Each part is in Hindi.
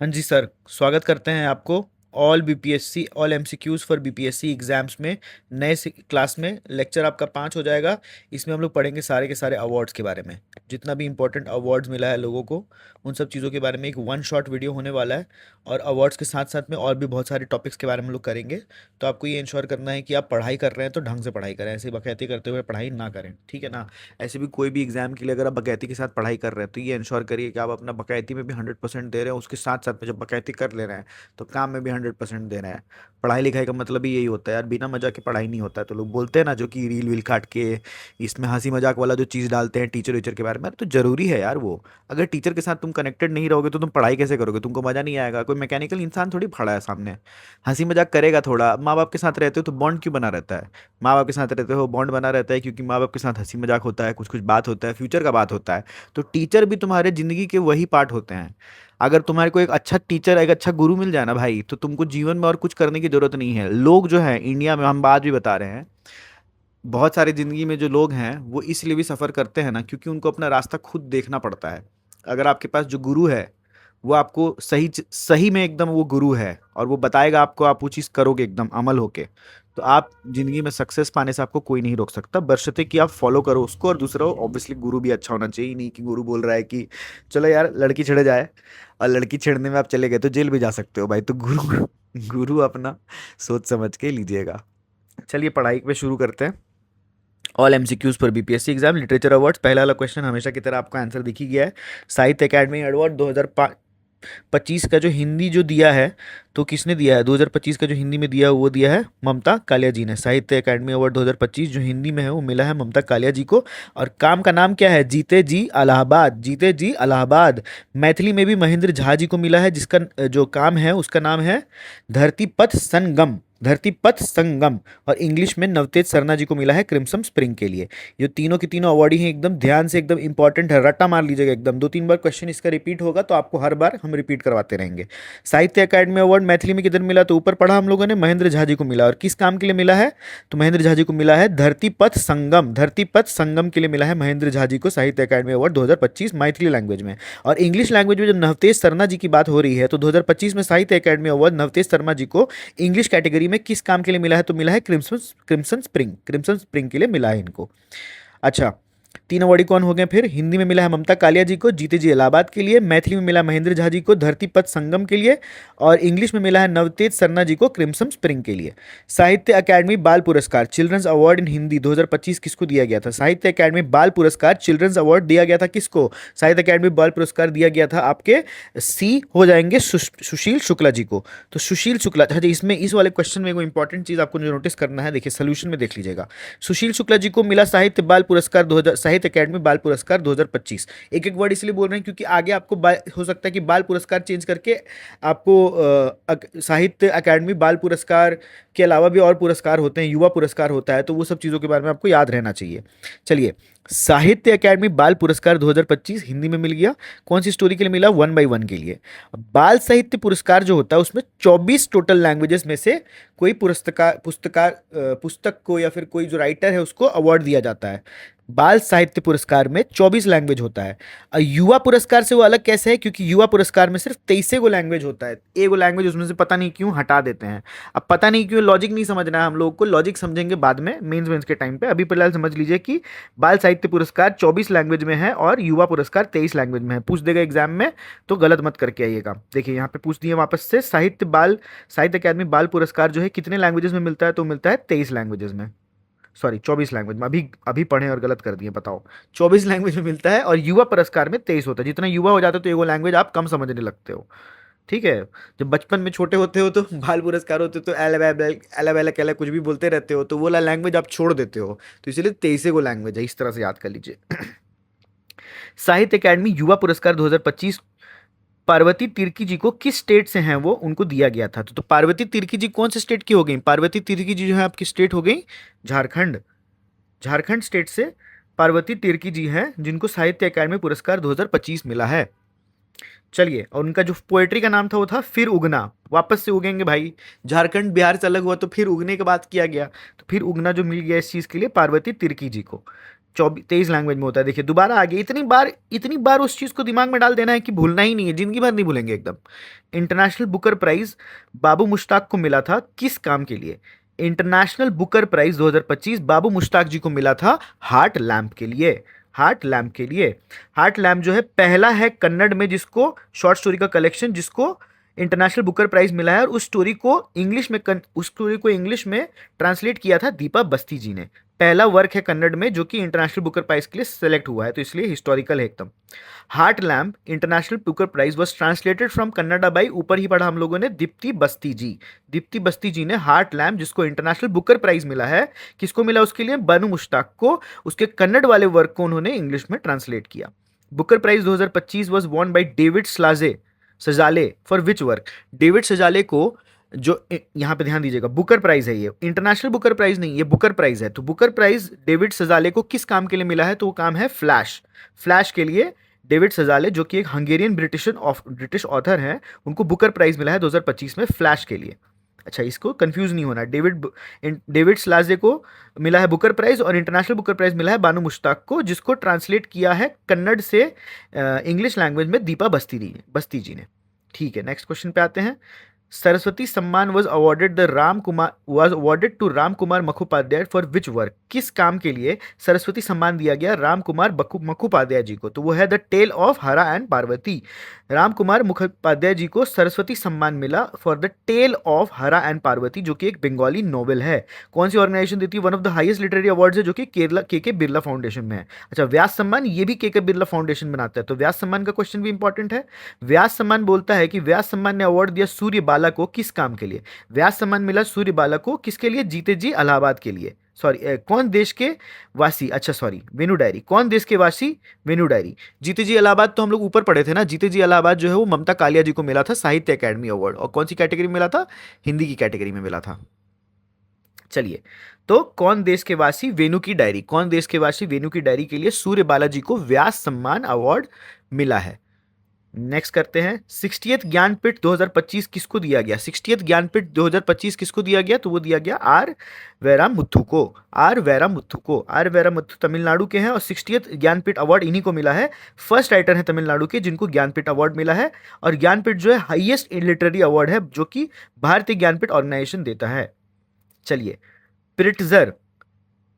हाँ जी सर, स्वागत करते हैं आपको all BPSC all MCQs for BPSC exams में नए क्लास में। लेक्चर आपका 5 हो जाएगा। इसमें हम लोग पढ़ेंगे सारे के सारे अवार्ड्स के बारे में, जितना भी इंपॉर्टेंट अवार्ड्स मिला है लोगों को, उन सब चीज़ों के बारे में एक वन शॉट वीडियो होने वाला है। और अवार्ड्स के साथ साथ में और भी बहुत सारे टॉपिक्स के बारे में हम लोग करेंगे। तो आपको ये इंश्योर करना है कि आप पढ़ाई कर रहे हैं तो ढंग से पढ़ाई करें, ऐसे बकैती करते हुए पढ़ाई ना करें, ठीक है ना। ऐसे भी कोई भी एग्जाम के लिए अगर आप बकैती के साथ पढ़ाई कर रहे हैं तो ये इंश्योर करिए कि आप अपना बकैती में भी 100% दे रहे हैं, उसके साथ साथ में जब बकैती कर ले रहे हैं तो काम में भी 100% दे रहे हैं। पढ़ाई लिखाई का मतलब ही यही होता है यार, बिना मजाक के पढ़ाई नहीं होता है। तो लोग बोलते हैं ना, जो कि रील वील काट के इसमें हंसी मजाक वाला जो चीज़ डालते हैं टीचर वीचर के बारे में, तो जरूरी है यार वो। अगर टीचर के साथ तुम कनेक्टेड नहीं रहोगे तो तुम पढ़ाई कैसे करोगे, तुमको मजा नहीं आएगा। कोई मैकेनिकल इंसान थोड़ी खड़ा है सामने, हंसी मजाक करेगा थोड़ा। माँ बाप के साथ रहते हो तो बॉन्ड क्यों बना रहता है? माँ बाप के साथ रहते हो बॉन्ड बना रहता है क्योंकि माँ बाप के साथ हंसी मजाक होता है, कुछ कुछ बात होता है, फ्यूचर का बात होता है। तो टीचर भी तुम्हारे जिंदगी के वही पार्ट होते हैं। अगर तुम्हारे को एक अच्छा टीचर, एक अच्छा गुरु मिल जाए ना भाई, तो तुमको जीवन में और कुछ करने की जरूरत नहीं है। लोग जो है इंडिया में, हम बात भी बता रहे हैं, बहुत सारे जिंदगी में जो लोग हैं वो इसलिए भी सफर करते हैं ना, क्योंकि उनको अपना रास्ता खुद देखना पड़ता है। अगर आपके पास जो गुरु है वो आपको सही में एकदम वो गुरु है और वो बताएगा आपको, आप वो चीज़ करोगे एकदम अमल होके, तो आप जिंदगी में सक्सेस पाने से आपको कोई नहीं रोक सकता, बशर्ते कि आप फॉलो करो उसको। और दूसरा, ऑब्वियसली गुरु भी अच्छा होना चाहिए। नहीं कि गुरु बोल रहा है कि चलो यार लड़की छेड़े जाए, और लड़की छेड़ने में आप चले गए तो जेल भी जा सकते हो भाई। तो गुरु गुरु अपना सोच समझ के लीजिएगा। चलिए पढ़ाई पे शुरू करते हैं। ऑल एमसीक्यूज पर बीपीएससी एग्जाम लिटरेचर अवार्ड्स। पहला वाला क्वेश्चन हमेशा की तरह आपका आंसर दिख ही गया है। साहित्य अकादमी अवार्ड 2025 का जो हिंदी जो दिया है, तो किसने दिया है? 2025 का जो हिंदी में दिया है वो दिया है ममता कालिया जी ने। साहित्य अकादमी अवार्ड 2025 जो हिंदी में है वो मिला है ममता कालिया जी को। और काम का नाम क्या है? जीते जी इलाहाबाद, जीते जी इलाहाबाद। मैथिली में भी महेंद्र झा जी को मिला है, जिसका जो काम है उसका नाम है धरती पथ संगम, धरती पथ संगम। और इंग्लिश में नवतेज सरना जी को मिला है क्रिम्सन स्प्रिंग के लिए। ये तीनों की तीनों अवार्डी हैं, एकदम ध्यान से, एकदम इंपॉर्टेंट है, रट्टा मार लीजिएगा एकदम। 2-3 बार क्वेश्चन इसका रिपीट होगा तो आपको हर बार हम रिपीट करवाते रहेंगे। साहित्य अकादमी अवार्ड मैथिली में किधर मिला? तो ऊपर पढ़ा हम लोगों ने, महेंद्र झा जी को मिला। और किस काम के लिए मिला है? तो महेंद्र झा जी को मिला है धरती पथ संगम, धरती पथ संगम के लिए मिला है महेंद्र झा जी को साहित्य अकादमी अवार्ड 2025 मैथिली लैंग्वेज में। और इंग्लिश लैंग्वेज में जब नवतेज सरना जी की बात हो रही है, तो 2025 में साहित्य अकादमी अवार्ड नवतेज शर्मा जी को इंग्लिश कैटेगरी में किस काम के लिए मिला है? तो मिला है क्रिम्सन स्प्रिंग, क्रिम्सन स्प्रिंग के लिए मिला है इनको। अच्छा, तीन अवार्डी कौन हो गए फिर? हिंदी में मिला है ममता कालिया जी को जीते जी इलाहाबाद के लिए, मैथिली में मिला महेंद्र झा जी को धरती पथ संगम के लिए, और इंग्लिश में मिला है नवतेज सरना जी को क्रिम्सन स्प्रिंग के लिए। साहित्य अकादमी बाल पुरस्कार चिल्ड्रंस अवार्ड इन हिंदी 2025 किसको दिया गया था? साहित्य अकादमी बाल पुरस्कार चिल्ड्रंस अवार्ड दिया गया था किसको? साहित्य अकादमी बाल पुरस्कार दिया गया था आपके सी हो जाएंगे सुशील शुक्ला जी को। तो सुशील शुक्ला, अच्छा इसमें इस वाले क्वेश्चन में कोई इंपॉर्टेंट चीज आपको जो नोटिस करना है, देखिए सोल्यूशन में देख लीजिएगा। सुशील शुक्ला जी को मिला साहित्य बाल पुरस्कार 2000, साहित्य अकादमी बाल पुरस्कार 2025। एक एक वर्ड इसलिए बोल रहे हैं क्योंकि आगे आपको हो सकता है कि बाल पुरस्कार चेंज करके आपको साहित्य अकादमी बाल पुरस्कार के अलावा भी और पुरस्कार होते हैं, युवा पुरस्कार होता है, तो वो सब चीज़ों के बारे में आपको याद रहना चाहिए। चलिए, साहित्य अकादमी बाल पुरस्कार 2025 हिंदी में मिल गया। कौन सी स्टोरी के लिए मिला? 1/1 के लिए। बाल साहित्य पुरस्कार जो होता है उसमें 24 टोटल लैंग्वेजेस में से कोई पुस्तक को या फिर कोई जो राइटर है उसको अवार्ड दिया जाता है। बाल साहित्य पुरस्कार में 24 लैंग्वेज होता है। और युवा पुरस्कार से वो अलग कैसे है? क्योंकि युवा पुरस्कार में सिर्फ 23 गो लैंग्वेज होता है। एगो लैंग्वेज उसमें से पता नहीं क्यों हटा देते हैं। अब पता नहीं क्यों, लॉजिक नहीं समझना है हम लोग को, लॉजिक समझेंगे बाद में मेंस के टाइम पे। अभी फिलहाल समझ लीजिए कि बाल साहित्य पुरस्कार 24 लैंग्वेज में है और युवा पुरस्कार 23 लैंग्वेज में है। पूछ देगा एग्जाम में तो गलत मत करके आइएगा। देखिए यहाँ पे पूछ दिए वापस से, साहित्य अकादमी बाल पुरस्कार जो है कितने लैंग्वेजेस में मिलता है? तो मिलता है 23 लैंग्वेजेस में, सॉरी 24 लैंग्वेज में। अभी अभी पढ़े और गलत कर दिए, बताओ। 24 लैंग्वेज में मिलता है और युवा पुरस्कार में 23 होता है। जितना युवा हो जाते हो तो एगो लैंग्वेज आप कम समझने लगते हो, ठीक है। जब बचपन में छोटे होते हो तो बाल पुरस्कार होते हो तो एला कुछ भी बोलते रहते हो, तो वो वाला लैंग्वेज आप छोड़ देते हो। तो इसलिए 23 गो लैंग्वेज है, इस तरह से याद कर लीजिए। साहित्य अकादमी युवा पुरस्कार 2025 पार्वती तिर्की जी को किस स्टेट से हैं वो, उनको दिया गया था। तो पार्वती तिर्की जी कौन से स्टेट की हो गई? पार्वती तिर्की जी जो है आपकी स्टेट हो गई झारखंड। झारखंड स्टेट से पार्वती तिर्की जी हैं जिनको साहित्य अकादमी पुरस्कार 2025 मिला है। चलिए, और उनका जो पोएट्री का नाम था वो था फिर उगना। वापस से उगेंगे भाई, झारखंड बिहार से अलग हुआ तो फिर उगने की बात किया गया, तो फिर उगना जो मिल गया इस चीज़ के लिए पार्वती तिर्की जी को। 23 लैंग्वेज में होता है, देखिए दोबारा आ गया। इतनी बार उस चीज़ को दिमाग में डाल देना है कि भूलना ही नहीं है, जिंदगी भर नहीं भूलेंगे एकदम। इंटरनेशनल बुकर प्राइज बाबू मुश्ताक को मिला था किस काम के लिए? इंटरनेशनल बुकर प्राइज 2025 बाबू मुश्ताक जी को मिला था हार्ट लैम्प के लिए। हार्ट लैम्प के लिए। हार्ट लैम्प जो है पहला है कन्नड़ में जिसको शॉर्ट स्टोरी का कलेक्शन जिसको इंटरनेशनल बुकर प्राइज मिला है, और उस स्टोरी को इंग्लिश में ट्रांसलेट किया था दीपा बस्ती जी ने। पहला वर्क है कन्नड़ में जो कि इंटरनेशनल बुकर प्राइज के लिए सेलेक्ट हुआ है, तो इसलिए हिस्टोरिकल है एकदम। Heart Lamp international Booker prize was translated from Kannada by, ऊपर ही पढ़ा हम लोगों ने, दीप्ति बस्ती जी। दीप्ति बस्ती जी ने हार्ट लैम्प जिसको इंटरनेशनल बुकर प्राइज मिला है, किसको मिला उसके लिए? बानू मुश्ताक को। उसके कन्नड़ वाले वर्क को उन्होंने इंग्लिश में ट्रांसलेट किया। Booker prize 2025 was won by David Szalay for which work? David Szalay को, जो यहां पे ध्यान दीजिएगा, बुकर प्राइज है ये, इंटरनेशनल बुकर प्राइज नहीं, ये बुकर प्राइज है। तो बुकर प्राइज डेविड सजाले को किस काम के लिए मिला है? तो वो काम है फ्लैश। फ्लैश के लिए डेविड सजाले जो कि एक हंगेरियन ब्रिटिश ऑथर हैं, उनको बुकर प्राइज मिला है 2025 में फ्लैश के लिए। अच्छा, इसको कंफ्यूज नहीं होना, डेविड स्लाजे को मिला है बुकर प्राइज और इंटरनेशनल बुकर प्राइज मिला है बानू मुश्ताक को, जिसको ट्रांसलेट किया है कन्नड़ से इंग्लिश लैंग्वेज में दीपा बस्ती जी ने। ठीक है, नेक्स्ट क्वेश्चन पे आते हैं। Saraswati Samman was awarded to Ram Kumar Mukhopadhyay for which work? किस काम के लिए सरस्वती सम्मान दिया गया राम कुमार मुखोपाध्याय जी को? तो वो है द टेल ऑफ हरा एंड पार्वती। राम कुमार मुखोपाध्याय जी को सरस्वती सम्मान मिला फॉर द टेल ऑफ हरा एंड पार्वती, जो कि एक बंगाली नॉवेल है। कौन सी ऑर्गेनाइजेशन देती है? One of the highest literary awards है, जो कि केरला के बिरला फाउंडेशन में है। अच्छा, व्यास सम्मान ये भी के बिरला फाउंडेशन बनाता है, तो व्यास सम्मान का क्वेश्चन भी इंपॉर्टेंट है। व्यास सम्मान बोलता है कि व्यास सम्मान ने अवार्ड दिया सूर्य बाला को किस काम के लिए? व्यास सम्मान मिला सूर्य बाला को किसके लिए? जीते जी इलाहाबाद के लिए। सॉरी, कौन देश के वासी, अच्छा सॉरी, वेनु डायरी, कौन देश के वासी? वेनु डायरी। जीते जी इलाहाबाद तो हम लोग ऊपर पढ़े थे ना, जीते जी इलाहाबाद जो है वो ममता कालिया जी को मिला था साहित्य अकेडमी अवार्ड, और कौन सी कैटेगरी में मिला था? हिंदी की कैटेगरी में मिला था। चलिए, तो कौन देश के वासी? वेनु की डायरी। कौन देश के वासी? वेनु की डायरी के लिए सूर्य बालाजी को व्यास सम्मान अवार्ड मिला है। नेक्स्ट करते हैं, 60th ज्ञानपीठ 2025 किसको दिया गया? 60th ज्ञानपीठ 2025 किसको दिया गया? तो वो दिया गया आर वैरामुथु को। आर वैरामुथु तमिलनाडु के हैं, और 60th ज्ञानपीठ अवार्ड इन्हीं को मिला है। फर्स्ट राइटर है तमिलनाडु के जिनको ज्ञानपीठ अवार्ड मिला है, और ज्ञानपीठ जो है हाईएस्ट लिटरेरी अवार्ड है जो कि भारतीय ज्ञानपीठ ऑर्गेनाइजेशन देता है। चलिए, प्रिट्जर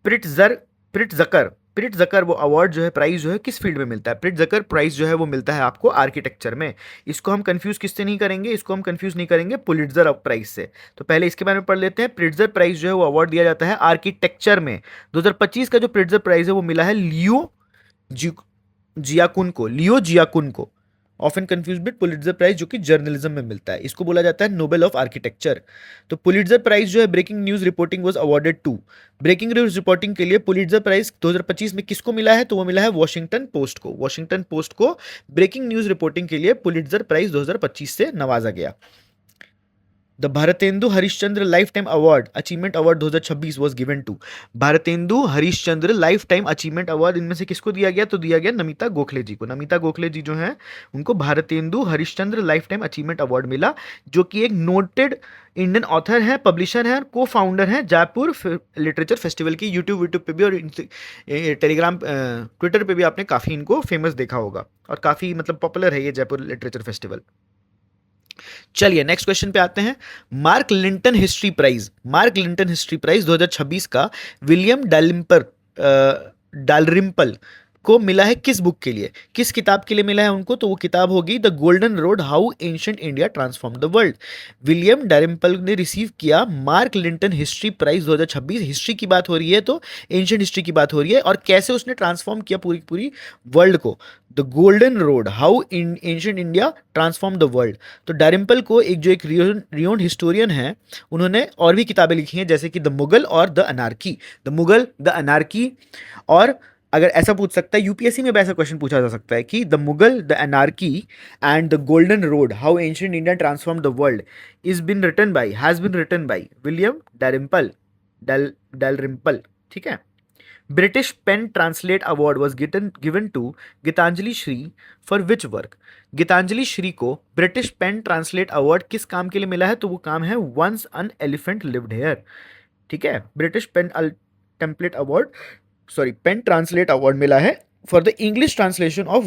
प्रिट्जर प्रिट्जकर प्रिट्जकर वो अवार्ड जो है, प्राइज जो है, किस फील्ड में मिलता है? प्रिट्जकर प्राइज जो है वो मिलता है आपको आर्किटेक्चर में। इसको हम कंफ्यूज किससे नहीं करेंगे? इसको हम कंफ्यूज नहीं करेंगे पुलिट्जर प्राइज से। तो पहले इसके बारे में पढ़ लेते हैं। प्रिट्जर प्राइज जो है वो अवार्ड दिया जाता है आर्किटेक्चर में। 2025 का जो प्रिट्जर प्राइज है वो मिला है लियो जियाकुन को। Often confuse with Pulitzer prize जो कि जर्नलिज्म में मिलता है, इसको बोला जाता है नोबेल ऑफ आर्किटेक्चर। तो पुलिट्जर प्राइज जो है breaking news reporting was awarded to. Breaking news reporting के लिए पुलिट्जर प्राइज 2025 में किसको मिला है? तो वो मिला है वॉशिंगटन पोस्ट को। वॉशिंगटन पोस्ट को ब्रेकिंग न्यूज रिपोर्टिंग के लिए पुलिट्जर प्राइज 2025 से नवाजा गया। The Bharatendu Harishchandra lifetime award achievement award 2026 was given to. Bharatendu Harishchandra lifetime achievement award इनमें से किसको दिया गया? तो दिया गया नमिता गोखले जी को। नमिता गोखले जी जो हैं उनको Bharatendu Harishchandra lifetime achievement award मिला, जो कि एक नोटेड इंडियन ऑथर हैं, पब्लिशर हैं, को फाउंडर हैं जयपुर लिटरेचर फेस्टिवल की। यूट्यूब पे भी और टेलीग्राम ट्विटर पे भी आपने काफ़ी इनको फेमस देखा होगा, और काफ़ी मतलब पॉपुलर है ये जयपुर लिटरेचर फेस्टिवल। चलिए, नेक्स्ट क्वेश्चन पे आते हैं। मार्क लिंटन हिस्ट्री प्राइज 2026 का विलियम डालरिम्पल को मिला है किस बुक के लिए? किस किताब के लिए मिला है उनको? तो वो किताब होगी the Golden Road how ancient India transform the world. William Dalrymple ने रिसीव किया Mark Lynton history prize 2026। History की बात हो रही है तो एंशिएंट हिस्ट्री की बात हो रही है, और कैसे उसने ट्रांसफॉर्म किया पूरी वर्ल्ड को। The Golden Road how ancient India transform the world. तो डारिम्पल को एक रियोन हिस्टोरियन है, उन्होंने और भी किताबें लिखी हैं जैसे कि द मुगल और द अनार्की। और अगर ऐसा पूछ सकता है, यूपीएससी में भी ऐसा क्वेश्चन पूछा जा सकता है कि the Mughal, the anarchy and the Golden Road how ancient India transform the world has been written by William Dalrymple. ठीक है। British PEN translate award was given to Geetanjali Shree for which work? Geetanjali Shree को ब्रिटिश पेन ट्रांसलेट अवार्ड किस काम के लिए मिला है? तो वो काम है once an elephant lived here. ठीक है, British PEN template award, sorry, PEN translate award मिला है for the English translation of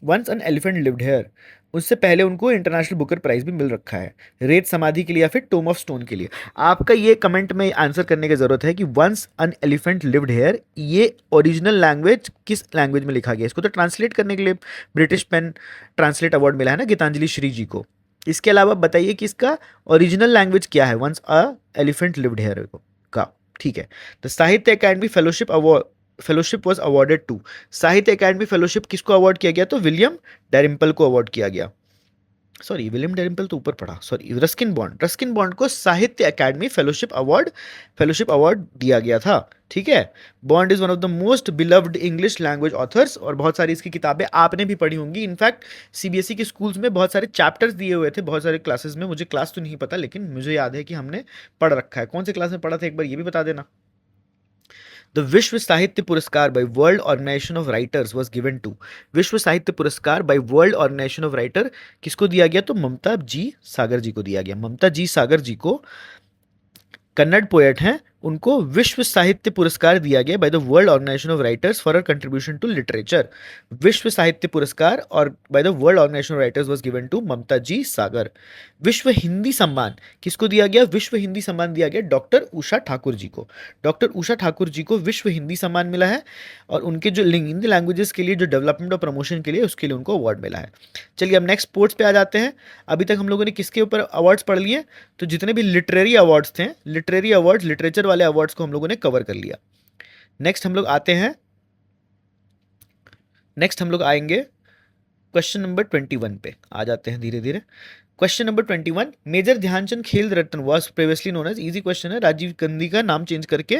once an elephant lived here. उससे पहले उनको इंटरनेशनल बुकर प्राइज भी मिल रखा है, रेत समाधि के लिए या फिर टोम ऑफ स्टोन के लिए। आपका ये कमेंट में आंसर करने की जरूरत है कि once an elephant lived here, ये ओरिजिनल लैंग्वेज किस लैंग्वेज में लिखा गया? इसको तो ट्रांसलेट करने के लिए ब्रिटिश पेन ट्रांसलेट अवार्ड मिला है ना गीतांजलि श्री जी को। इसके अलावा बताइए कि इसका ओरिजिनल लैंग्वेज क्या है once a elephant lived here का। ठीक है, तो Sahitya Akademi fellowship was awarded to, Sahitya Akademi fellowship किसको अवार्ड किया गया? तो विलियम डैरिम्पल को अवार्ड किया गया। सॉरी, विलियम डैरिम्पल तो ऊपर पड़ा, सॉरी, रस्किन बॉन्ड को साहित्य अकादमी फेलोशिप अवार्ड दिया गया था। ठीक है, bond is one of the most beloved English language authors, और बहुत सारी इसकी किताबें आपने भी पढ़ी होंगी। इनफैक्ट सीबीएसई के स्कूल्स में बहुत सारे चैप्टर्स दिए हुए थे, बहुत सारे क्लासेस में। मुझे क्लास तो नहीं पता, लेकिन मुझे याद है कि हमने पढ़ रखा है। कौन से क्लास में पढ़ा था एक बार ये भी बता देना। द विश्व साहित्य Puraskar by world organisation of writers was given to, Vishwa साहित्य Puraskar by world organisation of writer किसको दिया गया? तो ममता जी सागर जी को दिया गया। ममता जी सागर जी को, कन्नड़ पोएट हैं, उनको विश्व साहित्य पुरस्कार दिया गया by the world organisation of writers for a contribution to literature. विश्व साहित्य पुरस्कार और by the world organisation of writers was given to Mamta G Sagar. विश्व हिंदी सम्मान किसको दिया गया? विश्व हिंदी सम्मान दिया गया डॉक्टर उषा ठाकुर जी को। डॉक्टर उषा ठाकुर जी को विश्व हिंदी सम्मान मिला है, और उनके जो हिंदी लैंग्वेजेस के लिए जो डेवलपमेंट और प्रमोशन के लिए, उसके लिए उनको अवार्ड मिला है। चलिए अब नेक्स्ट स्पोर्ट्स पे आ जाते हैं। अभी तक हम लोगों ने किसके ऊपर अवार्ड्स पढ़ लिए? तो जितने भी लिटरेरी अवार्ड्स थे, लिटरेरी अवार्ड्स, लिटरेचर वाले अवार्ड्स को हम लोगों ने कवर कर लिया। नेक्स्ट हम लोग आते हैं, नेक्स्ट हम लोग आएंगे क्वेश्चन नंबर 21 पे आ जाते हैं धीरे धीरे। Question number 21, major Dhyan Chand Khel Ratna was previously known as, easy question है, राजीव गांधी का नाम चेंज करके,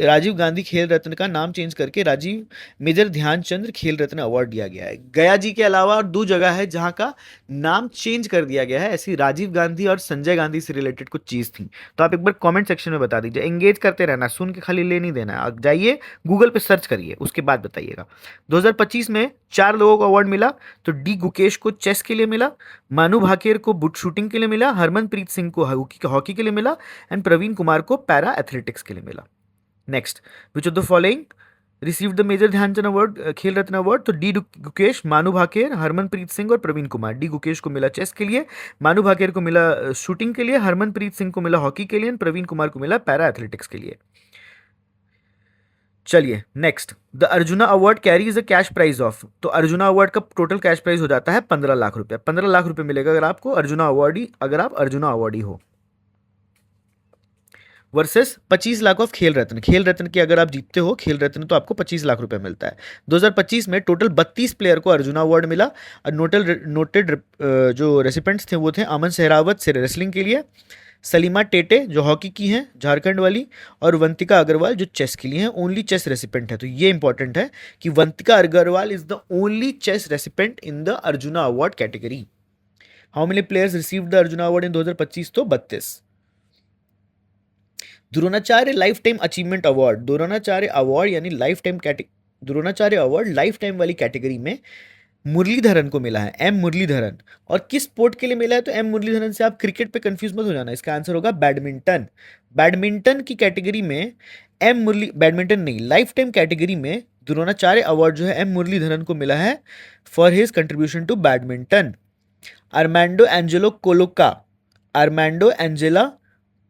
राजीव गांधी खेल रत्न का नाम चेंज करके राजीव मेजर ध्यानचंद खेल रत्न अवार्ड दिया गया है। गया जी के अलावा और दो जगह है जहां का नाम चेंज कर दिया गया है, ऐसी राजीव गांधी और संजय गांधी से रिलेटेड कुछ चीज थी। तो आप एक बार कॉमेंट सेक्शन में बता दीजिए, एंगेज करते रहना, सुन के खाली ले नहीं देना है। आप जाइए गूगल पे सर्च करिए, उसके बाद बताइएगा। 2025 में 4 लोगों को अवार्ड मिला। तो डी गुकेश को चेस के लिए मिला, मानू भाकेर को बुट शूटिंग के लिए मिला, हरमनप्रीत सिंह को हॉकी के लिए मिला, एंड प्रवीण कुमार को पैरा एथलेटिक्स के लिए मिला। Next, which of the following receive the major Dhyan Chand award, Khel Ratna award? तो डी गुकेश, मानू भाकेर, हरमनप्रीत सिंह और प्रवीण कुमार। डी गुकेश को मिला चेस के लिए, मानू भाकेर को मिला शूटिंग के लिए, हरमनप्रीत सिंह को मिला हॉकी के लिए, प्रवीण कुमार को मिला पैरा एथलेटिक्स के लिए। चलिए next, the Arjuna award carries a cash prize of, तो अर्जुना अवार्ड का टोटल कैश प्राइज हो जाता है 15 लाख रुपए। 15 लाख रुपए मिलेगा अगर आपको अर्जुना अवार्डी, अगर आप अर्जुना अवार्डी हो, वर्सेस 25 लाख ऑफ खेल रत्न। खेल रत्न की अगर आप जीतते हो खेल रत्न, तो आपको 25 लाख रुपए मिलता है। 2025 में टोटल 32 प्लेयर को अर्जुना अवार्ड मिला, और नोटेड जो रेसिपेंट्स थे वो थे अमन सहरावत से रेसलिंग के लिए, सलीमा टेटे जो हॉकी की हैं झारखंड वाली, और वंतिका अग्रवाल जो चेस के लिए हैं। ओनली चेस रेसिपेंट है, तो ये इंपॉर्टेंट है कि Vantika Agrawal is the only chess recipient in the Arjuna award category. How many players received the Arjuna award in 2025? तो 32। Dronacharya lifetime achievement award, Dronacharya award यानी lifetime Dronacharya award lifetime वाली कैटेगरी में मुरलीधरन को मिला है, एम मुरलीधरन। और किस स्पोर्ट के लिए मिला है? तो एम मुरलीधरन से आप क्रिकेट पे कंफ्यूज मत हो जाना, इसका आंसर होगा बैडमिंटन। बैडमिंटन की कैटेगरी में बैडमिंटन नहीं, लाइफ टाइम कैटेगरी में द्रोणाचार्य अवार्ड जो है एम मुरलीधरन को मिला है for his contribution to badminton. Armando Angelo Colaco, Armando Angela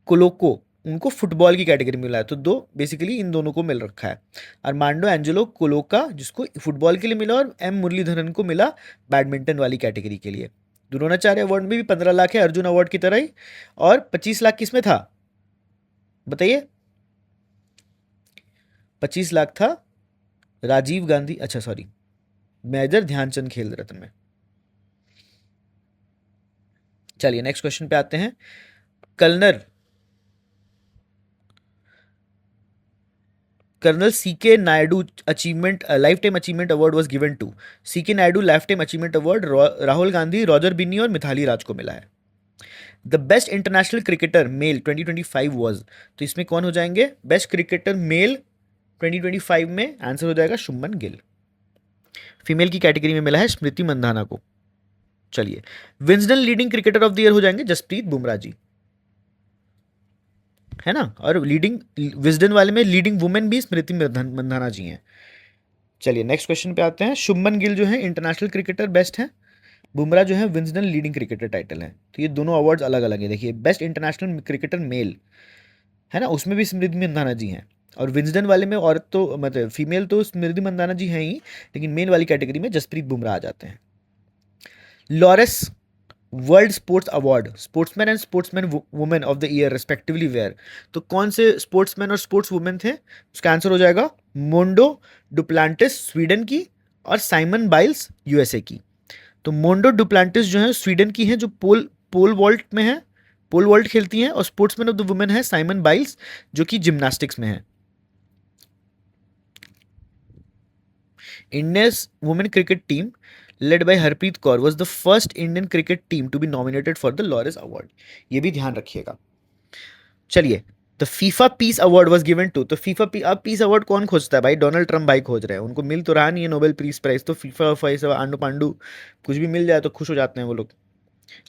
Coloco, उनको फुटबॉल की कैटेगरी में मिला है। तो दो बेसिकली इन दोनों को मिल रखा है, आर्मांडो एंजेलो कोलोका जिसको फुटबॉल के लिए मिला, और एम मुरलीधरन को मिला बैडमिंटन वाली कैटेगरी के लिए। द्रोणाचार्य अवार्ड में भी 15 लाख है अर्जुन अवार्ड की तरह ही, और 25 लाख किसमें था बताइए? 25 लाख था राजीव गांधी, अच्छा सॉरी, मेजर ध्यानचंद खेल रत्न में। चलिए नेक्स्ट क्वेश्चन पे आते हैं। Colonel CK Naidu achievement lifetime achievement award was given to, CK Naidu lifetime achievement award Rahul Gandhi, Roger Binny और मिथाली राज को मिला है। The best international cricketer male 2025 was, तो इसमें कौन हो जाएंगे? बेस्ट क्रिकेटर मेल 2025 में आंसर हो जाएगा शुभमन गिल। फीमेल की कैटेगरी में मिला है स्मृति मंधाना को। चलिए, Wisden leading cricketer of the year हो जाएंगे जसप्रीत बुमराह जी, है ना। और लीडिंग विजडन वाले में लीडिंग वुमेन भी स्मृति मंधाना जी हैं। चलिए नेक्स्ट क्वेश्चन पे आते हैं। शुभमन गिल जो है इंटरनेशनल क्रिकेटर बेस्ट है, बुमराह जो है विंजडन लीडिंग क्रिकेटर टाइटल है। तो ये दोनों अवार्ड्स अलग अलग है। देखिए, बेस्ट इंटरनेशनल क्रिकेटर मेल है ना, उसमें भी स्मृति मंधाना जी हैं। और विंजडन वाले में औरत तो मतलब फीमेल तो स्मृति मंधाना जी हैं ही, लेकिन मेल वाली कैटेगरी में जसप्रीत बुमराह आ जाते हैं। Laureus world sports award sportsman and sportsman women of the year respectively were, तो कौन से स्पोर्ट्समैन और स्पोर्ट्स वुमेन थे? उसका आंसर हो जाएगा मोंडो डुप्लांटिस स्वीडन की और साइमन बाइल्स यूएसए की। तो मोंडो डुप्लांटिस जो है स्वीडन की है, जो पोल पोल वॉल्ट में है, पोल वॉल्ट खेलती हैं। और स्पोर्ट्समैन ऑफ द वुमेन है साइमन बाइल्स, जो कि जिम्नास्टिक्स में है। Indians women cricket team led by Harpreet Kaur was the first Indian cricket team to be nominated for the Laureus Award। ये भी ध्यान रखिएगा। चलिए, the FIFA peace award was given to, तो फीफा अब पीस अवार्ड कौन खोजता है भाई? डोनाल्ड ट्रम्प भाई खोज रहे हैं, उनको मिल तो रहा नहीं है नोबेल पीस प्राइज, तो फीफा सब आंडू पांडू कुछ भी मिल जाए तो खुश हो जाते हैं वो लोग।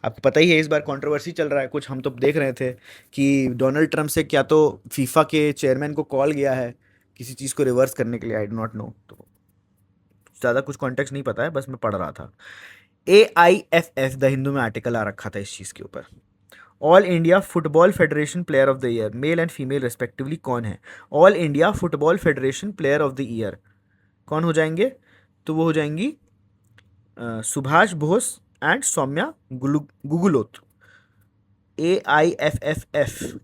आपको पता ही है इस बार कंट्रोवर्सी चल रहा है कुछ, हम तो देख रहे थे कि डोनाल्ड ट्रम्प से क्या तो फीफा के चेयरमैन को कॉल गया है किसी चीज़ को रिवर्स करने के लिए, आई डो नॉट नो। तो ज़्यादा कुछ कॉन्टेक्स्ट नहीं पता है, बस मैं पढ़ रहा था। AIFF द हिंदू में आर्टिकल आ रखा था इस चीज़ के ऊपर। All India football federation player of the year male and female respectively कौन है? All India football federation player of the year कौन हो जाएंगे? तो वो हो जाएंगी Subhash Bose and Soumya Guguloth.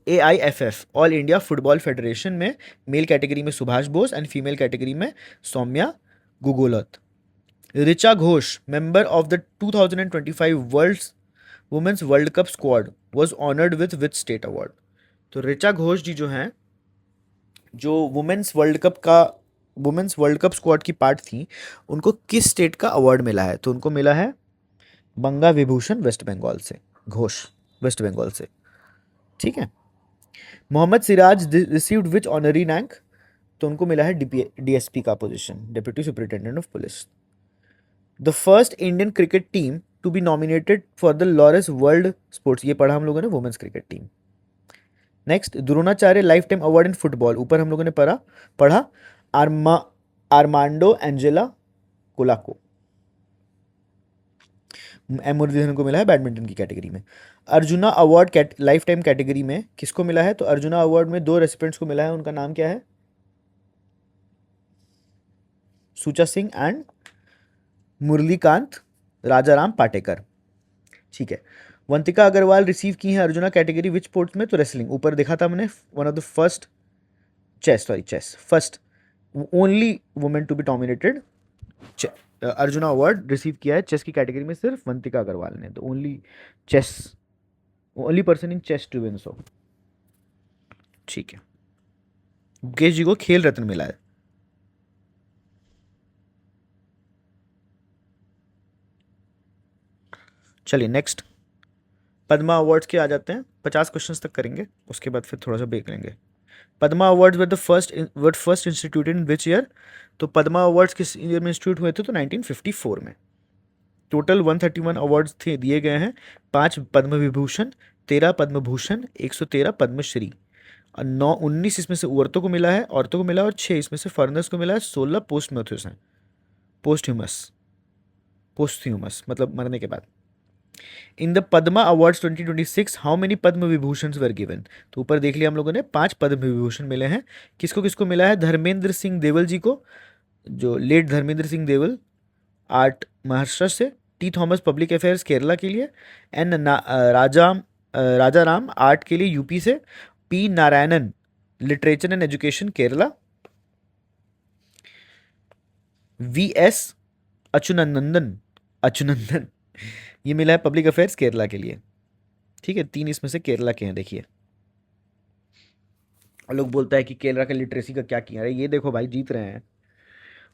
AIFF all India football federation में मेल कैटेगरी में Subhash Bose and female category में Soumya Guguloth. Richa Ghosh member of the 2025 women's world cup squad was honoured with state award. तो ऋचा घोष जी जो हैं, जो वुमेन्स वर्ल्ड कप स्क्वाड की पार्ट थी, उनको किस स्टेट का अवार्ड मिला है? तो उनको मिला है बंगा विभूषण वेस्ट बंगाल से, घोष वेस्ट बंगाल से, ठीक है। Mohammed Siraj received which honorary rank? तो उनको मिला है DSP का position, deputy superintendent of police. The first Indian cricket team to be nominated for the Laureus world sports, ये पढ़ा हम लोगों ने, women's cricket team. Next, Dronacharya lifetime award in football, ऊपर हम लोगों ने पढ़ा आर्मांडो एंजेला कोलाको। एम मुरलीधरन को मिला है बैडमिंटन की कैटेगरी में। Arjuna award life time category में किसको मिला है? तो अर्जुना अवार्ड में 2 रेसिपिएंट्स को मिला है, उनका नाम क्या है? सुचा सिंह एंड मुरलीकांत राजाराम पाटेकर, ठीक है। वंतिका अग्रवाल रिसीव की है अर्जुना कैटेगरी विच स्पोर्ट्स में? तो रेसलिंग, ऊपर देखा था मैंने, one of the first chess first only women to be nominated Arjuna award receive किया है चेस की कैटेगरी में, सिर्फ वंतिका अग्रवाल ने, the only person in chess to win so, ठीक है। मुकेश जी को खेल रत्न मिला है। चलिए नेक्स्ट, पद्मा अवार्ड्स के आ जाते हैं। 50 क्वेश्चंस तक करेंगे, उसके बाद फिर थोड़ा सा ब्रेक लेंगे। Padma awards were first instituted in which year? तो पद्मा अवार्ड्स किस ईयर में इंस्टीट्यूट हुए थे? तो 1954 में। टोटल 131 अवार्ड्स थे दिए गए हैं, 5 पद्म विभूषण, 13 पद्म भूषण, 113 पद्मश्री, और 19 इसमें से औरतों को मिला है, और 6 इसमें से फॉरेनर्स को मिला है, 16 पोस्टह्यूमस मतलब मरने के बाद। In the Padma awards 2026 how many Padma Vibhushan were given? तो ऊपर देख लिया हम लोगों ने, 5 पद्म विभूषण मिले हैं। किसको किसको मिला है? धर्मेंद्र सिंह देवल जी को, जो लेट धर्मेंद्र सिंह देवल, आर्ट महाराष्ट्र से। T Thomas public affairs Kerala के लिए। राजा राम आर्ट के लिए यूपी से। P Narayanan literature and education Kerala. VS अचुनंदन ये मिला है पब्लिक अफेयर्स केरला के लिए, ठीक है। 3 इसमें से केरला के हैं, देखिए। और लोग बोलता है कि केरला का लिटरेसी का क्या किया, अरे ये देखो भाई, जीत रहे हैं।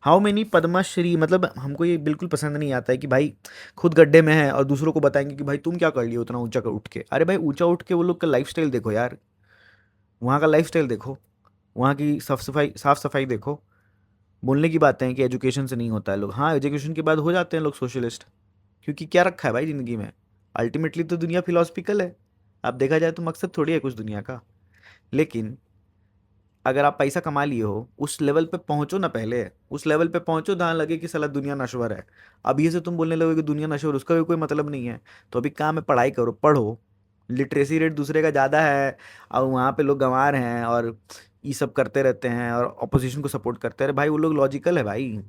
हाउ मेनी पद्मश्री, मतलब हमको ये बिल्कुल पसंद नहीं आता है कि भाई खुद गड्ढे में है और दूसरों को बताएंगे कि भाई तुम क्या कर लिए उतना ऊंचा कर उठ के। अरे भाई ऊंचा उठ के वो लोग का लाइफस्टाइल देखो यार, वहाँ का लाइफस्टाइल देखो, वहाँ की साफ सफाई देखो। बोलने की बातें हैं कि एजुकेशन से नहीं होता है लोग, हाँ एजुकेशन के बाद हो जाते हैं लोग सोशलिस्ट, क्योंकि क्या रखा है भाई ज़िंदगी में। अल्टीमेटली तो दुनिया फिलोसफिकल है। अब देखा जाए तो मकसद थोड़ी है कुछ दुनिया का। लेकिन अगर आप पैसा कमा लिए हो, उस लेवल पे पहुंचो ना पहले। उस लेवल पे पहुंचो जहाँ लगे कि साला दुनिया नश्वर है। अभी से तुम बोलने लगोगे कि दुनिया नश्वर, उसका भी कोई मतलब नहीं है। तो अभी काम है, पढ़ाई करो, पढ़ो। लिटरेसी रेट दूसरे का ज़्यादा है और वहाँ पे लोग गंवार हैं और ये सब करते रहते हैं और अपोजिशन को सपोर्ट करते हैं। अरे भाई वो लोग लॉजिकल है भाई,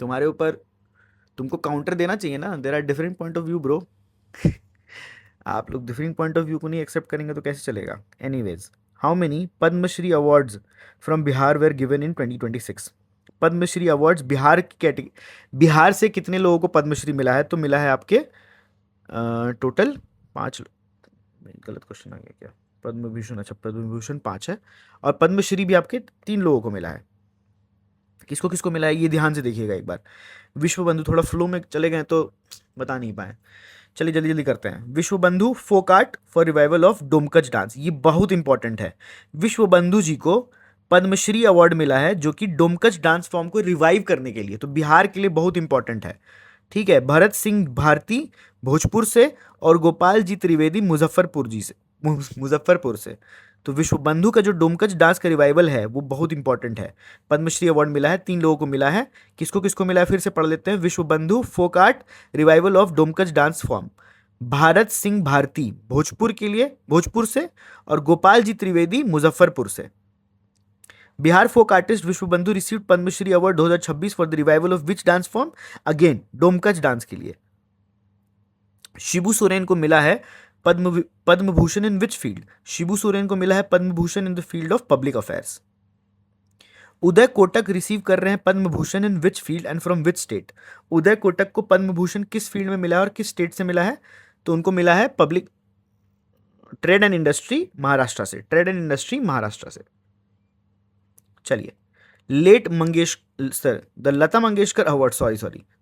तुम्हारे ऊपर तुमको काउंटर देना चाहिए ना। There are different point of view bro. आप लोग डिफरेंट पॉइंट ऑफ व्यू को नहीं एक्सेप्ट करेंगे तो कैसे चलेगा। Anyways, how many Padma Shri awards from Bihar were given in 2026? Padma Shri awards Bihar की कैटेगरी, बिहार से कितने लोगों को पद्मश्री मिला है? तो मिला है आपके टोटल 5। गलत क्वेश्चन आ गया क्या? पद्म विभूषण, अच्छा पद्म विभूषण 5 है और पद्मश्री भी आपके 3 लोगों को मिला है। किसको किसको मिला है ये ध्यान से देखिएगा एक बार। विश्व बंधु, थोड़ा फ्लो में चले गए तो बता नहीं पाए। चलिए जल्दी जल्दी करते हैं। Vishwa Bandhu folk art for revival of Domkach dance, ये बहुत इंपॉर्टेंट है। विश्व बंधु जी को पद्मश्री अवार्ड मिला है जो कि डोमकच डांस फॉर्म को रिवाइव करने के लिए, तो बिहार के लिए बहुत इंपॉर्टेंट है। ठीक है, भरत सिंह भारती भोजपुर से और गोपाल जी त्रिवेदी मुजफ्फरपुर से। तो विश्व बंधु का जो डोमकच डांस का रिवाइवल है वो बहुत इंपॉर्टेंट है। पद्मश्री अवार्ड मिला है, 3 लोगों को मिला है। किसको किसको मिला है फिर से पढ़ लेते हैं। Vishwa Bandhu folk art revival of Domkach dance form, Bharat Singh Bharati Bhojpur के लिए, भोजपुर से, और गोपाल जी त्रिवेदी मुजफ्फरपुर से। बिहार फोक artist Vishwa Bandhu received Padma Shri award 2026 for the revival of which dance form? Again Domkach dance के लिए। शिबू सोरेन को मिला है Padma Bhushan in which field? Shibu Soren को मिला है Padma Bhushan in the field of public affairs. Uday Kotak receive कर रहे हैं Padma Bhushan in which field and from which state? Uday Kotak को पद्म भूषण किस फील्ड में मिला है और किस स्टेट से मिला है? तो उनको मिला है public trade and industry Maharashtra से, ट्रेड एंड इंडस्ट्री महाराष्ट्र से। चलिए, let Mangesh sir the Lata Mangeshkar award, sorry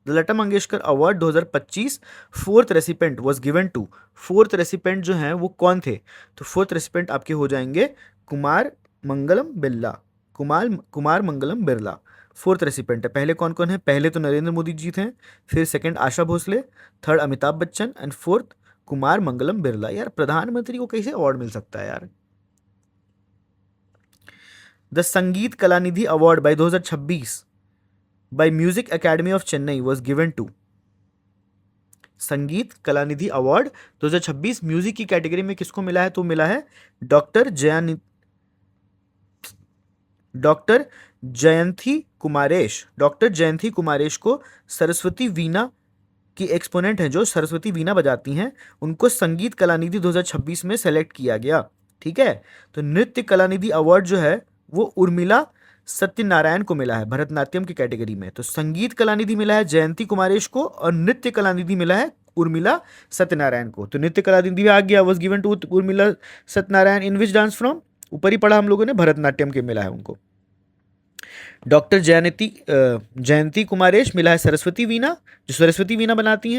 the Lata Mangeshkar award 2025 fourth recipient was given to. Fourth recipient जो है वो कौन थे? तो फोर्थ रेसिपेंट आपके हो जाएंगे कुमार मंगलम बिरला। कुमार मंगलम बिरला फोर्थ रेसिपेंट है। पहले कौन कौन है? पहले तो नरेंद्र मोदी जी थे, फिर second Asha Bhosle, third Amitabh Bachchan and fourth Kumar Mangalam Birla. यार प्रधानमंत्री को कैसे अवार्ड मिल सकता है यार? The Sangeet Kalanidhi award by 2026 by music academy of Chennai was given to. Sangeet Kalanidhi award 2026 music की कैटेगरी में किसको मिला है? तो मिला है डॉक्टर जयंती कुमारेश। डॉक्टर जयंती कुमारेश को सरस्वती वीणा की एक्सपोनेंट है, जो सरस्वती वीणा बजाती हैं, उनको संगीत कलानिधि 2026 में सेलेक्ट किया गया। ठीक है, तो नृत्य कलानिधि अवार्ड जो है वो उर्मिला सत्यनारायण को मिला है भरतनाट्यम की कैटेगरी में। तो संगीत कलानिधि मिला है जयंती कुमारेश को और नृत्य कलानिधि मिला है उर्मिला सत्यनारायण को। तो नृत्य कलानिधि आ गया, was given to Urmila Satyanarayana in which dance from? ऊपर ही पढ़ा हम लोगों ने, भरतनाट्यम के मिला है उनको। डॉक्टर जयंती कुमारेश मिला है सरस्वती वीणा, जो सरस्वती वीणा बजाती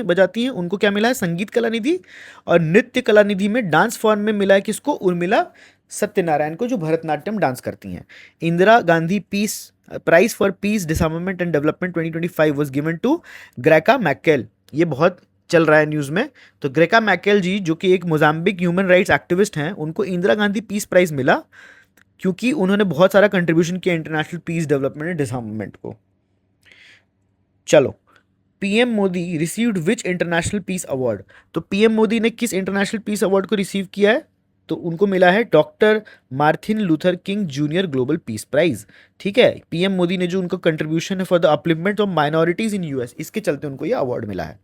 हैं, उनको क्या मिला है? संगीत कला निधि। और नृत्य कला निधि में डांस फॉर्म में मिला है किसको? उर्मिला सत्यनारायण को, जो भरतनाट्यम डांस करती हैं। Indira Gandhi peace prize for peace disarmament and development 2025 was given to Graca Machel. ये बहुत चल रहा है न्यूज़ में। तो ग्रेका मैकेल जी जो कि एक मोजाम्बिक ह्यूमन राइट्स एक्टिविस्ट हैं, उनको इंदिरा गांधी पीस प्राइज मिला क्योंकि उन्होंने बहुत सारा कंट्रीब्यूशन किया international peace development and disarmament को। चलो, PM Modi received which international peace award? तो पीएम मोदी ने किस इंटरनेशनल पीस अवार्ड को रिसीव किया है? तो उनको मिला है doctor Martin Luther King junior global peace prize. ठीक है, पीएम मोदी ने जो उनको कंट्रीब्यूशन है for the upliftment of minorities in US, इसके चलते उनको ये अवार्ड मिला है।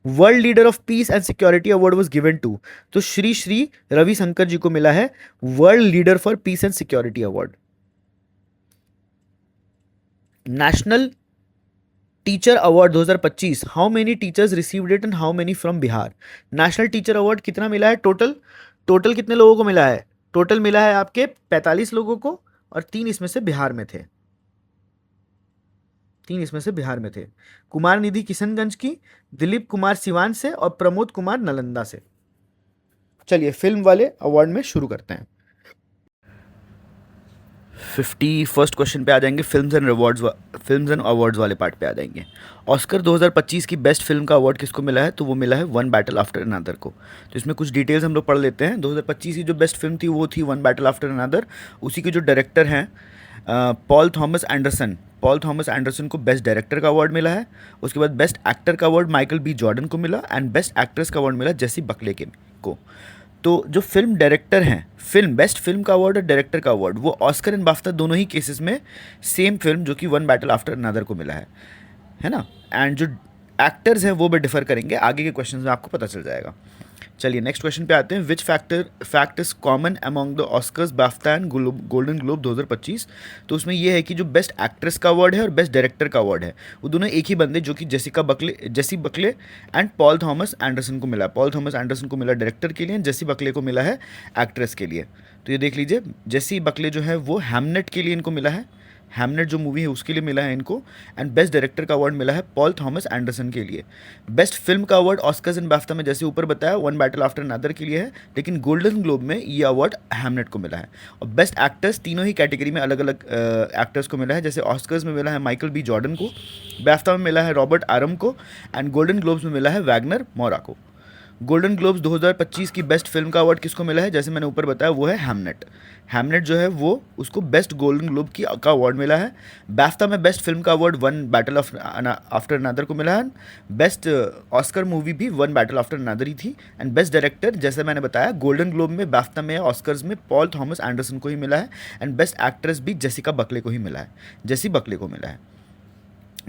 World leader of peace and security award was given to. तो श्री श्री रविशंकर जी को मिला है world leader for peace and security award. National teacher award 2025, how many teachers received it and how many from Bihar? National teacher award कितना मिला है टोटल? टोटल कितने लोगों को मिला है? टोटल मिला है आपके 45 लोगों को और 3 इसमें से बिहार में थे। 3 इसमें से बिहार में थे। कुमार निधि किशनगंज की, दिलीप कुमार सिवान से और प्रमोद कुमार नालंदा से। चलिए फिल्म वाले अवार्ड में शुरू करते हैं। 51st क्वेश्चन पे आ जाएंगे, फिल्म्स एंड अवार्ड्स वाले पार्ट पे आ जाएंगे। ऑस्कर 2025 की बेस्ट फिल्म का अवार्ड किसको मिला है? तो वो मिला है वन बैटल आफ्टर अनदर को। तो इसमें कुछ डिटेल्स हम लोग पढ़ लेते हैं। 2025 की जो बेस्ट फिल्म थी वो थी वन बैटल आफ्टर अनदर। उसी के जो डायरेक्टर हैं Paul Thomas Anderson. Paul Thomas Anderson को बेस्ट डायरेक्टर का अवार्ड मिला है। उसके बाद बेस्ट एक्टर का अवार्ड माइकल बी जॉर्डन को मिला एंड बेस्ट एक्ट्रेस का अवार्ड मिला जेसी बकले को। तो जो फिल्म डायरेक्टर हैं, बेस्ट फिल्म का अवार्ड और डायरेक्टर का अवार्ड वो ऑस्कर एंड बाफ्टा दोनों ही केसेस में सेम फिल्म जो कि वन बैटल आफ्टर अनदर को मिला है ना। एंड जो एक्टर्स हैं वो भी डिफर करेंगे, आगे के क्वेश्चन में आपको पता चल जाएगा। चलिए नेक्स्ट क्वेश्चन पे आते हैं। Which fact is common among the Oscars, BAFTA and golden globe 2025? तो उसमें ये है कि जो बेस्ट एक्ट्रेस का अवार्ड है और बेस्ट डायरेक्टर का अवार्ड है वो दोनों एक ही बंदे जो कि Jessie Buckley and Paul Thomas Anderson को मिला। पॉल थॉमस एंडरसन को मिला डायरेक्टर के लिए, जेसी बकले को मिला है एक्ट्रेस के लिए। तो ये देख लीजिए, जेसी बकले जो है वो हैमनेट के लिए इनको मिला है, हैमनेट जो मूवी है उसके लिए मिला है इनको। एंड बेस्ट डायरेक्टर का अवार्ड मिला है पॉल थॉमस एंडरसन के लिए। बेस्ट फिल्म का अवार्ड ऑस्कर्स एंड बाफ्टा में जैसे ऊपर बताया वन बैटल आफ्टर अनदर के लिए है, लेकिन गोल्डन ग्लोब में ये अवार्ड हैमनेट को मिला है। और बेस्ट एक्टर्स तीनों ही कैटेगरी में अलग अलग एक्टर्स को मिला है। जैसे ऑस्कर्स में मिला है माइकल बी जॉर्डन को, बाफ्टा में मिला है रॉबर्ट आरम को एंड गोल्डन ग्लोब्स में मिला है वैगनर मोरा को। गोल्डन ग्लोब्स 2025 की बेस्ट फिल्म का अवार्ड किसको मिला है? जैसे मैंने ऊपर बताया वो है हैमनेट। हैमनेट जो है वो उसको बेस्ट गोल्डन ग्लोब का अवार्ड मिला है। बाफ्टा में बेस्ट फिल्म का award one battle after another को मिला है। बेस्ट ऑस्कर मूवी भी वन बैटल आफ्टर अनदर ही थी। एंड बेस्ट डायरेक्टर जैसे मैंने बताया गोल्डन ग्लोब में, बाफ्टा में, ऑस्कर्स में पॉल थॉमस एंडरसन को ही मिला है। एंड बेस्ट एक्ट्रेस भी जेसिका बकले को ही मिला है, जेसी बकले को मिला है।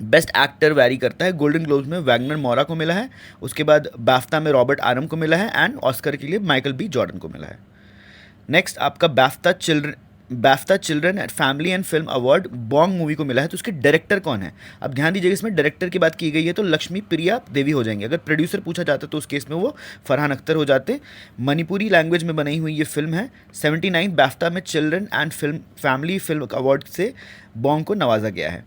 बेस्ट एक्टर वैरी करता है, गोल्डन ग्लोब्स में वैगनर मोरा को मिला है, उसके बाद बाफ्टा में रॉबर्ट आरम को मिला है एंड ऑस्कर के लिए माइकल बी जॉर्डन को मिला है। नेक्स्ट आपका BAFTA children and family and film award Bong movie को मिला है। तो उसके डायरेक्टर कौन है? अब ध्यान दीजिएगा, इसमें डायरेक्टर की बात की गई है तो लक्ष्मी प्रिया देवी हो जाएंगे। अगर प्रोड्यूसर पूछा जाता तो उस केस में वो फरहान अख्तर हो जाते। मणिपुरी लैंग्वेज में बनाई हुई ये फिल्म है। 79 बाफ्टा में children and family film award से बॉन्ग को नवाजा गया है।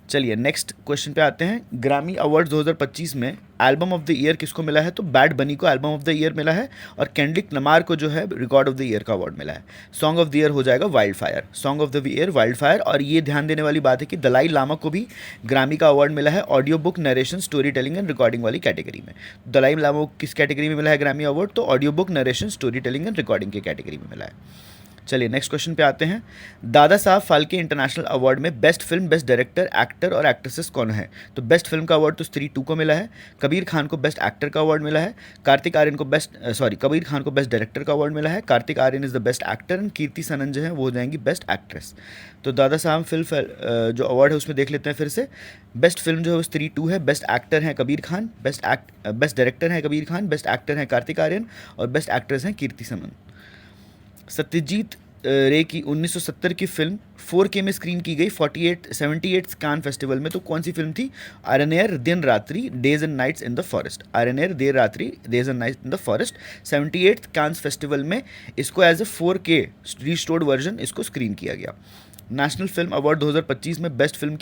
चलिए नेक्स्ट क्वेश्चन पे आते हैं। ग्रामी अवार्ड्स 2025 में एल्बम ऑफ द ईयर किसको मिला है? तो बैड बनी को एल्बम ऑफ द ईयर मिला है और केंड्रिक लमार को जो है रिकॉर्ड ऑफ द ईयर का अवार्ड मिला है। सॉन्ग ऑफ द ईयर हो जाएगा wild fire, song of the year wild fire. और ये ध्यान देने वाली बात है कि दलाई लामा को भी ग्रामी का अवार्ड मिला है audio book narration story telling and recording वाली कैटेगरी में। दलाई लामा को किस कैटेगरी में मिला है ग्रामी अवार्ड? तो audio book narration story telling and recording की कैटेगरी में मिला है। चलिए नेक्स्ट क्वेश्चन पे आते हैं। दादा साहब फाल्के इंटरनेशनल अवार्ड में best film, best director, actor और एक्ट्रेसेस कौन है? तो बेस्ट फिल्म का अवार्ड तो स्त्री 2 को मिला है। कबीर खान को बेस्ट एक्टर का अवार्ड मिला है। कबीर खान को बेस्ट डायरेक्टर का अवार्ड मिला है। Kartik Aaryan is the best actor and Kriti Sanon जो है वो हो जाएंगी बेस्ट एक्ट्रेस। तो दादा साहब फिल्म जो अवार्ड है उसमें देख लेते हैं फिर से। बेस्ट फिल्म जो है वो स्त्री 2 है, बेस्ट एक्टर हैं कबीर खान, बेस्ट डायरेक्टर हैं कबीर खान, बेस्ट एक्टर हैं कार्तिक आर्यन और बेस्ट एक्ट्रेस हैं कीर्ति सनन। सत्यजीत रे की 1970 की फिल्म 4K में स्क्रीन की गई 78 कान फेस्टिवल में। तो कौन सी फिल्म थी? Aranyer Din Ratri, days and nights in the forest. Aranyer देर Ratri, days and nights in the forest 78 Cannes festival में इसको as a 4K restored version इसको स्क्रीन किया गया। नेशनल फिल्म अवार्ड 2025 में बेस्ट फिल्म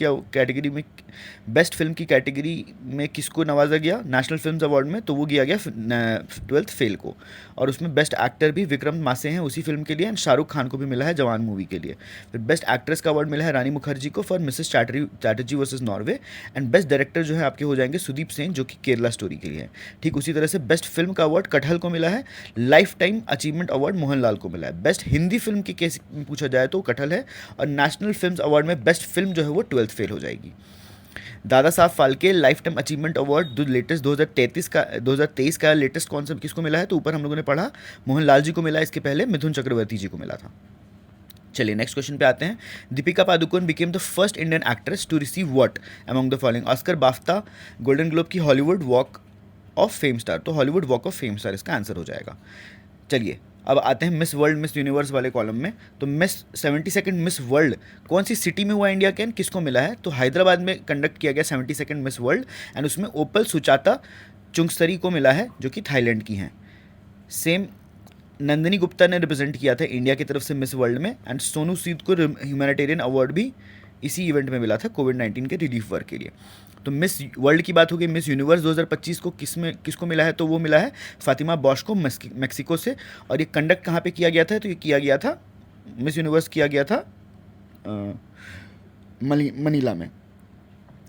की कैटेगरी में किसको नवाजा गया नेशनल फिल्म्स अवार्ड में? तो वो किया गया 12th फेल को। और उसमें बेस्ट एक्टर भी विक्रम मासे हैं उसी फिल्म के लिए एंड शाहरुख खान को भी मिला है जवान मूवी के लिए। फिर बेस्ट एक्ट्रेस का अवार्ड मिला है रानी मुखर्जी को for Mrs Chatterjee versus Norway. And best director जो है आपके हो जाएंगे सुदीप सेन जो कि केरला स्टोरी के लिए है। ठीक उसी तरह से बेस्ट फिल्म का अवार्ड कटहल को मिला है। Life time achievement award Mohanlal को मिला है। बेस्ट हिंदी फिल्म के केस में पूछा जाए तो कटहल है। और नेशनल फिल्म्स अवार्ड में बेस्ट फिल्म जो है वो 12th फेल हो जाएगी। Dada Saheb Phalke life time achievement award जो लेटेस्ट 2023 का लेटेस्ट कौन सा किसको मिला है? तो ऊपर हम लोगों ने पढ़ा मोहनलाल जी को मिला, इसके पहले मिथुन चक्रवर्ती जी को मिला था। चलिए नेक्स्ट क्वेश्चन पे आते हैं। Deepika Padukone became the first Indian actress to receive what among the following? Oscar, BAFTA, golden globe की Hollywood walk of fame star. तो Hollywood walk of fame star इसका आंसर हो जाएगा। चलिए अब आते हैं मिस वर्ल्ड मिस यूनिवर्स वाले कॉलम में। तो 72nd मिस वर्ल्ड कौन सी सिटी में हुआ इंडिया के एंड किसको मिला है? तो हैदराबाद में कंडक्ट किया गया 72nd मिस वर्ल्ड एंड उसमें ओपल सुचाता चुंगसरी को मिला है जो कि थाईलैंड की हैं। सेम नंदिनी गुप्ता ने रिप्रेजेंट किया था इंडिया की तरफ से मिस वर्ल्ड में। एंड सोनू सूद को ह्यूमैनिटेरियन अवार्ड भी इसी इवेंट में मिला था कोविड-19 के रिलीफ वर्क के लिए। तो मिस वर्ल्ड की बात हो गई। मिस यूनिवर्स 2025 को किसको मिला है? तो वो मिला है फातिमा बॉश को मेक्सिको से। और ये कंडक्ट कहाँ पे किया गया था? तो ये किया गया था मिस यूनिवर्स किया गया था मनीला में,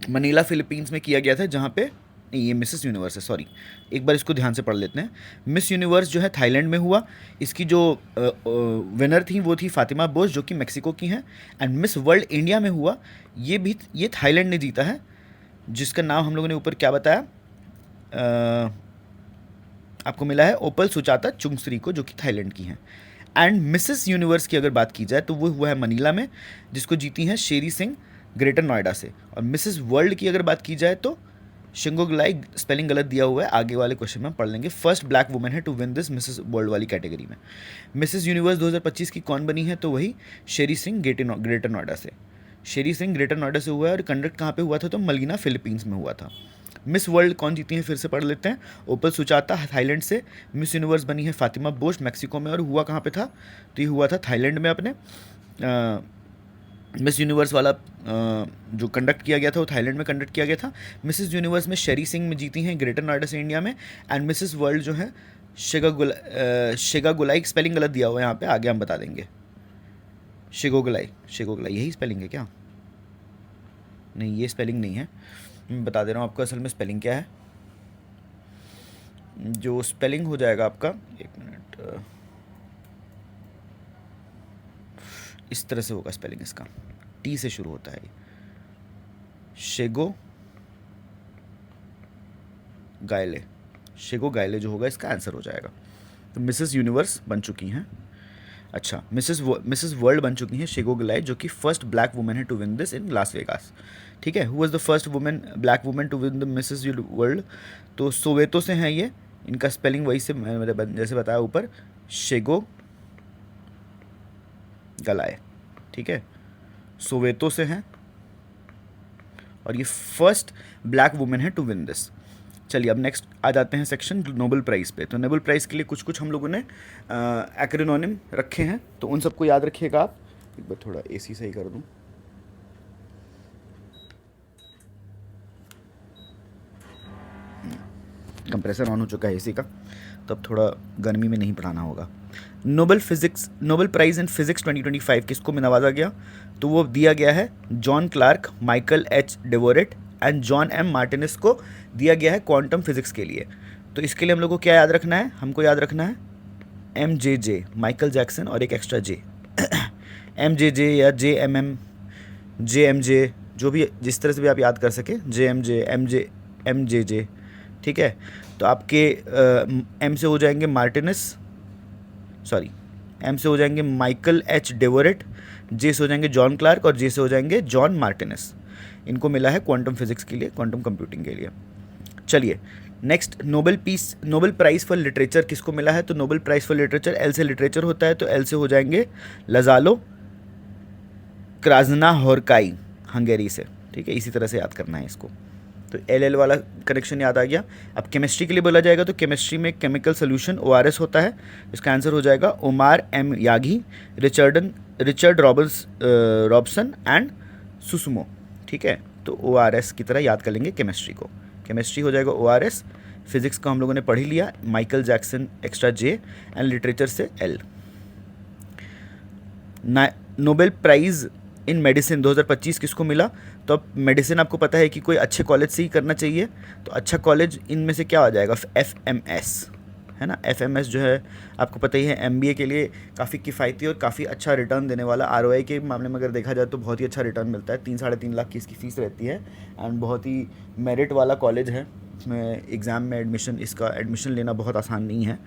मनीला फिलीपींस में किया गया था, जहाँ पे नहीं, ये मिसेस यूनिवर्स है, सॉरी, एक बार इसको ध्यान से पढ़ लेते हैं। मिस यूनिवर्स जो है थाईलैंड में हुआ, इसकी जो विनर थी वो थी फातिमा बोस जो कि मेक्सिको की हैं। एंड मिस वर्ल्ड इंडिया में हुआ, ये थाईलैंड ने जीता है, जिसका नाम हम लोगों ने ऊपर क्या बताया, आपको मिला है ओपल सुचाता चुंगसरी को, जो कि थाईलैंड की हैं। एंड मिसेस यूनिवर्स की अगर बात की जाए तो वो हुआ है मनीला में, जिसको जीती हैं शेरी सिंह ग्रेटर नोएडा से। और मिसेस वर्ल्ड की अगर बात की जाए तो शिंगोगलाई, स्पेलिंग गलत दिया हुआ है, आगे वाले क्वेश्चन में हम पढ़ लेंगे। फर्स्ट ब्लैक वुमेन है to win this Mrs world वाली कैटेगरी में। मिसेस यूनिवर्स 2025 की कौन बनी है, तो वही शेरी सिंह ग्रेटर नोएडा से। शेरी सिंह ग्रेटर नोएडा से हुआ है, और कंडक्ट कहाँ पे हुआ था, तो मलीना फिलीपींस में हुआ था। मिस वर्ल्ड कौन जीती है, फिर से पढ़ लेते हैं। ओपल सुचाता थाईलैंड से। मिस यूनिवर्स बनी है फातिमा बोस मेक्सिको में, और हुआ कहाँ पे था, तो ये हुआ था थाईलैंड में अपने। मिस यूनिवर्स वाला जो कंडक्ट किया गया था वो थाईलैंड में कंडक्ट किया गया था। मिसेस यूनिवर्स में शेरी सिंह में जीती हैं ग्रेटर नोएडा से इंडिया में। एंड मिसेस वर्ल्ड जो है शेगागुलाई, स्पेलिंग गलत दिया हुआ है यहाँ पे, आगे हम बता देंगे। शेगोगलाई यही स्पेलिंग है क्या, नहीं ये स्पेलिंग नहीं है, मैं बता दे रहा हूँ आपको असल में स्पेलिंग क्या है। जो स्पेलिंग हो जाएगा आपका, एक मिनट, इस तरह से होगा स्पेलिंग इसका, टी से शुरू होता है। शेगो गायले जो होगा इसका आंसर हो जाएगा। तो मिसेस यूनिवर्स बन चुकी हैं, अच्छा मिसेस वर्ल्ड बन चुकी हैं शेगो गलाई, जो कि फर्स्ट ब्लैक वुमेन है to win this in Las Vegas. ठीक है, who was the first black women to win the Mrs world, तो सोवेतो से हैं ये, इनका स्पेलिंग वही से मैंने जैसे बताया ऊपर, शेगो गलाए। ठीक है, सोवेतो से हैं, और ये फर्स्ट ब्लैक वुमेन है टू विन दिस। चलिए अब नेक्स्ट आ जाते हैं सेक्शन नोबेल प्राइज़ पे। तो नोबेल प्राइज़ के लिए कुछ कुछ हम लोगों ने एक्रोनिम रखे हैं, तो उन सबको याद रखिएगा आप। एक बार थोड़ा एसी सही कर दूं। कंप्रेसर ऑन हो चुका है एसी का, तो अब थोड़ा गर्मी में नहीं पढ़ाना होगा। नोबेल प्राइज़ इन फिजिक्स 2025 किसको में नवाजा गया, तो वो दिया गया है John Clarke, Michael H Devoret and John M Martinis को दिया गया है क्वांटम फिजिक्स के लिए। तो इसके लिए हम लोग को क्या याद रखना है, हमको याद रखना है MJJ, माइकल जैक्सन और एक एक्स्ट्रा जे, MJJ या JMJ, जो भी जिस तरह से भी आप याद कर सके, MJJ। ठीक है, तो आपके एम से हो जाएंगे एम से हो जाएंगे माइकल एच डेवोरेट, जे से हो जाएंगे जॉन क्लार्क और जे से हो जाएंगे जॉन मार्टिनेस। इनको मिला है क्वांटम फिजिक्स के लिए, क्वांटम कंप्यूटिंग के लिए। चलिए next, Nobel prize for literature किसको मिला है, तो Nobel prize for literature, L से लिटरेचर होता है, तो एल से हो जाएंगे लजालो क्राजनाहोरकाई, हंगेरी से। ठीक है, इसी तरह से याद करना है इसको, तो एल वाला कनेक्शन याद आ गया। अब केमिस्ट्री के लिए बोला जाएगा, तो केमिस्ट्री में केमिकल सोल्यूशन ORS होता है, इसका आंसर हो जाएगा Omar M Yaghi, Richard Robson and Susumu. ठीक है, तो ORS की तरह याद कर लेंगे केमिस्ट्री को, केमिस्ट्री हो जाएगा ORS। फिजिक्स का हम लोगों ने पढ़ ही लिया, Michael Jackson extra J, and literature से L। नोबेल प्राइज़ इन मेडिसिन 2025 किसको मिला, तो अब मेडिसिन आपको पता है कि कोई अच्छे कॉलेज से ही करना चाहिए, तो अच्छा कॉलेज इनमें से क्या आ जाएगा, FMS है ना। FMS जो है आपको पता ही है, MBA के लिए काफ़ी किफ़ायती और काफ़ी अच्छा रिटर्न देने वाला, ROI के मामले में अगर देखा जाए तो बहुत ही अच्छा रिटर्न मिलता है। 3-3.5 लाख की इसकी फ़ीस रहती है, एंड बहुत ही मेरिट वाला कॉलेज है। इसमें एग्ज़ाम में एडमिशन लेना बहुत आसान नहीं है।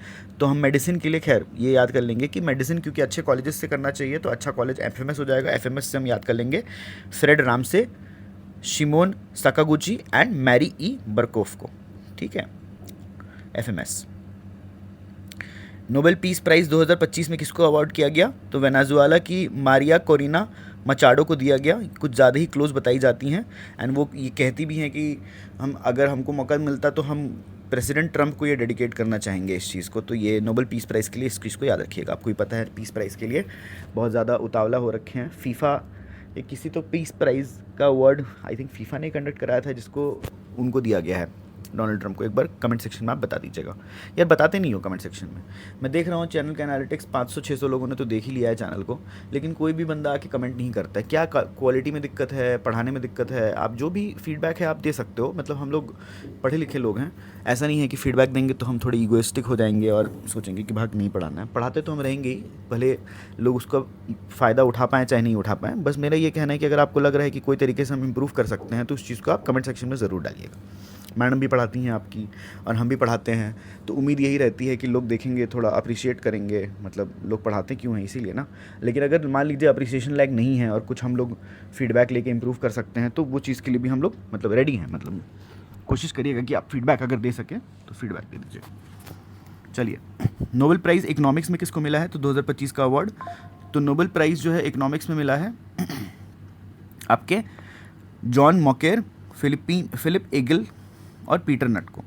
तो हम मेडिसिन के लिए खैर ये याद कर लेंगे कि मेडिसिन क्योंकि अच्छे कॉलेजेस से करना चाहिए, तो अच्छा कॉलेज FMS हो जाएगा। FMS से हम याद कर लेंगे Fred Ramsdell, Shimon Sakaguchi and Mary E Brunkow को। ठीक है, FMS। नोबेल पीस प्राइज़ 2025 में किसको अवार्ड किया गया, तो वेनेजुएला की मारिया कोरिना मचाडो को दिया गया। कुछ ज़्यादा ही क्लोज बताई जाती हैं, एंड वो ये कहती भी हैं कि अगर हमको मौका मिलता तो हम प्रेसिडेंट ट्रंप को ये डेडिकेट करना चाहेंगे इस चीज़ को। तो ये नोबेल पीस प्राइज़ के लिए इस चीज़ को याद रखिएगा। आपको ही पता है पीस प्राइज़ के लिए बहुत ज़्यादा उतावला हो रखे हैं। फीफा एक किसी तो पीस प्राइज़ का अवार्ड आई थिंक फीफा ने कंडक्ट कराया था, जिसको उनको दिया गया है, डोनाल्ड ट्रंप को, एक बार कमेंट सेक्शन में आप बता दीजिएगा। यार बताते नहीं हो कमेंट सेक्शन में। मैं देख रहा हूँ चैनल का एनालिटिक्स 500-600 लोगों ने तो देख ही लिया है चैनल को, लेकिन कोई भी बंदा आके कमेंट नहीं करता है। क्या क्वालिटी में दिक्कत है, पढ़ाने में दिक्कत है? आप जो भी फीडबैक है आप दे सकते हो, मतलब हम लोग पढ़े लिखे लोग हैं। ऐसा नहीं है कि फीडबैक देंगे तो हम थोड़े ईगोइस्टिक हो जाएंगे और सोचेंगे कि भाग नहीं पढ़ाना है। पढ़ाते तो हम रहेंगे ही, भले लोग उसका फ़ायदा उठा पाएँ चाहे नहीं उठा पाएँ। बस मेरा ये कहना है कि अगर आपको लग रहा है कि कोई तरीके से हम इम्प्रूव कर सकते हैं तो उस चीज़ को आप कमेंट सेक्शन में ज़रूर डालिएगा। मैडम भी पढ़ाती हैं आपकी और हम भी पढ़ाते हैं, तो उम्मीद यही रहती है कि लोग देखेंगे, थोड़ा अप्रिशिएट करेंगे। मतलब लोग पढ़ाते क्यों हैं, इसीलिए ना। लेकिन अगर मान लीजिए अप्रिसिएशन लायक नहीं है और कुछ हम लोग फीडबैक लेके इम्प्रूव कर सकते हैं तो वो चीज़ के लिए भी हम लोग मतलब रेडी हैं। मतलब कोशिश करिएगा कि आप फीडबैक अगर दे सकें तो फीडबैक दे दीजिए। चलिए, नोबेल प्राइज़ इकोनॉमिक्स में किसको मिला है? तो 2025 का अवार्ड तो नोबेल प्राइज़ जो है इकोनॉमिक्स में मिला है आपके जॉन मॉकेर, फिलिप एगल और पीटर नट को।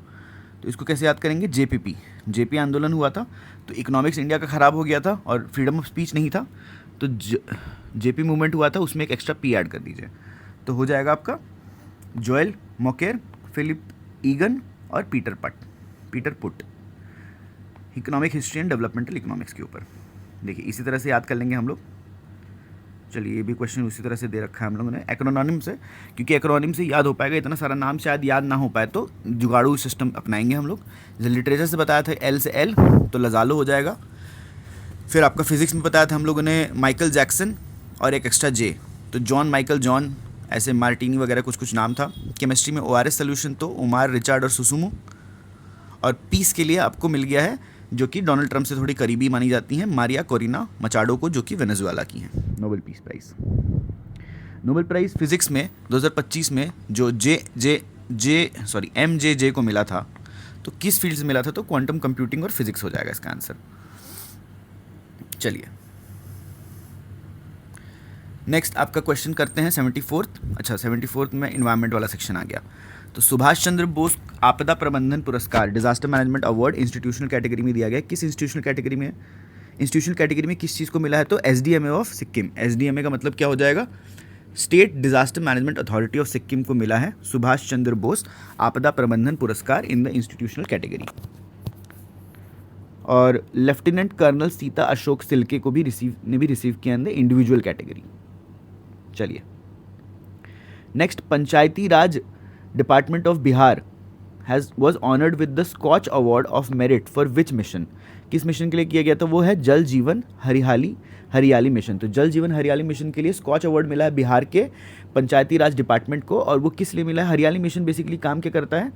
तो इसको कैसे याद करेंगे? जेपी आंदोलन हुआ था तो इकोनॉमिक्स इंडिया का ख़राब हो गया था और फ्रीडम ऑफ स्पीच नहीं था, तो जेपी मूवमेंट हुआ था, उसमें एक एक्स्ट्रा पी ऐड कर दीजिए तो हो जाएगा आपका जोएल मॉकेर, फिलिप ईगन और Peter put. Economic history and developmental economics के ऊपर। देखिए इसी तरह से याद कर लेंगे हम लोग। चलिए, ये भी क्वेश्चन उसी तरह से दे रखा है हम लोगों ने एक्रोनिम से, क्योंकि एक्रोनिम से याद हो पाएगा। इतना सारा नाम शायद याद ना हो पाए तो जुगाड़ू सिस्टम अपनाएंगे हम लोग। लिटरेचर से बताया था एल से एल तो लजालो हो जाएगा। फिर आपका फिजिक्स में बताया था हम लोगों ने माइकल जैक्सन और एक एक्स्ट्रा जे, तो जॉन माइकल जॉन, ऐसे मार्टिनी वगैरह कुछ नाम था। केमिस्ट्री में ORS सोल्यूशन तो उमार, रिचार्ड और सुसुमू। और पीस के लिए आपको मिल गया है जो कि डोनाल्ड ट्रंप से थोड़ी करीबी मानी जाती हैं, मारिया कोरिना मचाडो को, जो कि वेनेजुएला की हैं। Nobel peace prize. Nobel prize physics में 2025 में जो MJJ को मिला था, तो किस फील्ड से मिला था? तो क्वांटम कंप्यूटिंग और फिजिक्स हो जाएगा इसका आंसर। चलिए, नेक्स्ट आपका क्वेश्चन करते हैं 74th। अच्छा, 74th में इन्वायरमेंट वाला सेक्शन आ गया। तो सुभाष चंद्र बोस आपदा प्रबंधन पुरस्कार, disaster management award institutional category में दिया गया। किस इंस्टीट्यूशनल कैटेगरी में? इंस्टीट्यूशनल कैटेगरी में किस चीज़ को मिला है? तो SDMA ऑफ सिक्किम। SDMA का मतलब क्या हो जाएगा? State disaster management authority of Sikkim को मिला है सुभाष चंद्र बोस आपदा प्रबंधन पुरस्कार इन द इंस्टीट्यूशनल कैटेगरी। और लेफ्टिनेंट कर्नल सीता अशोक सिल्के को भी रिसीव किया इन द इंडिविजुअल कैटेगरी। चलिए, next, Panchayati Raj department of Bihar was honored with the Scotch Award of Merit for which mission? किस मिशन के लिए किया गया था? वो है जल जीवन हरियाली मिशन। तो जल जीवन हरियाली मिशन के लिए स्कॉच अवार्ड मिला है बिहार के पंचायती राज डिपार्टमेंट को। और वो किस लिए मिला है? हरियाली मिशन बेसिकली काम क्या करता है?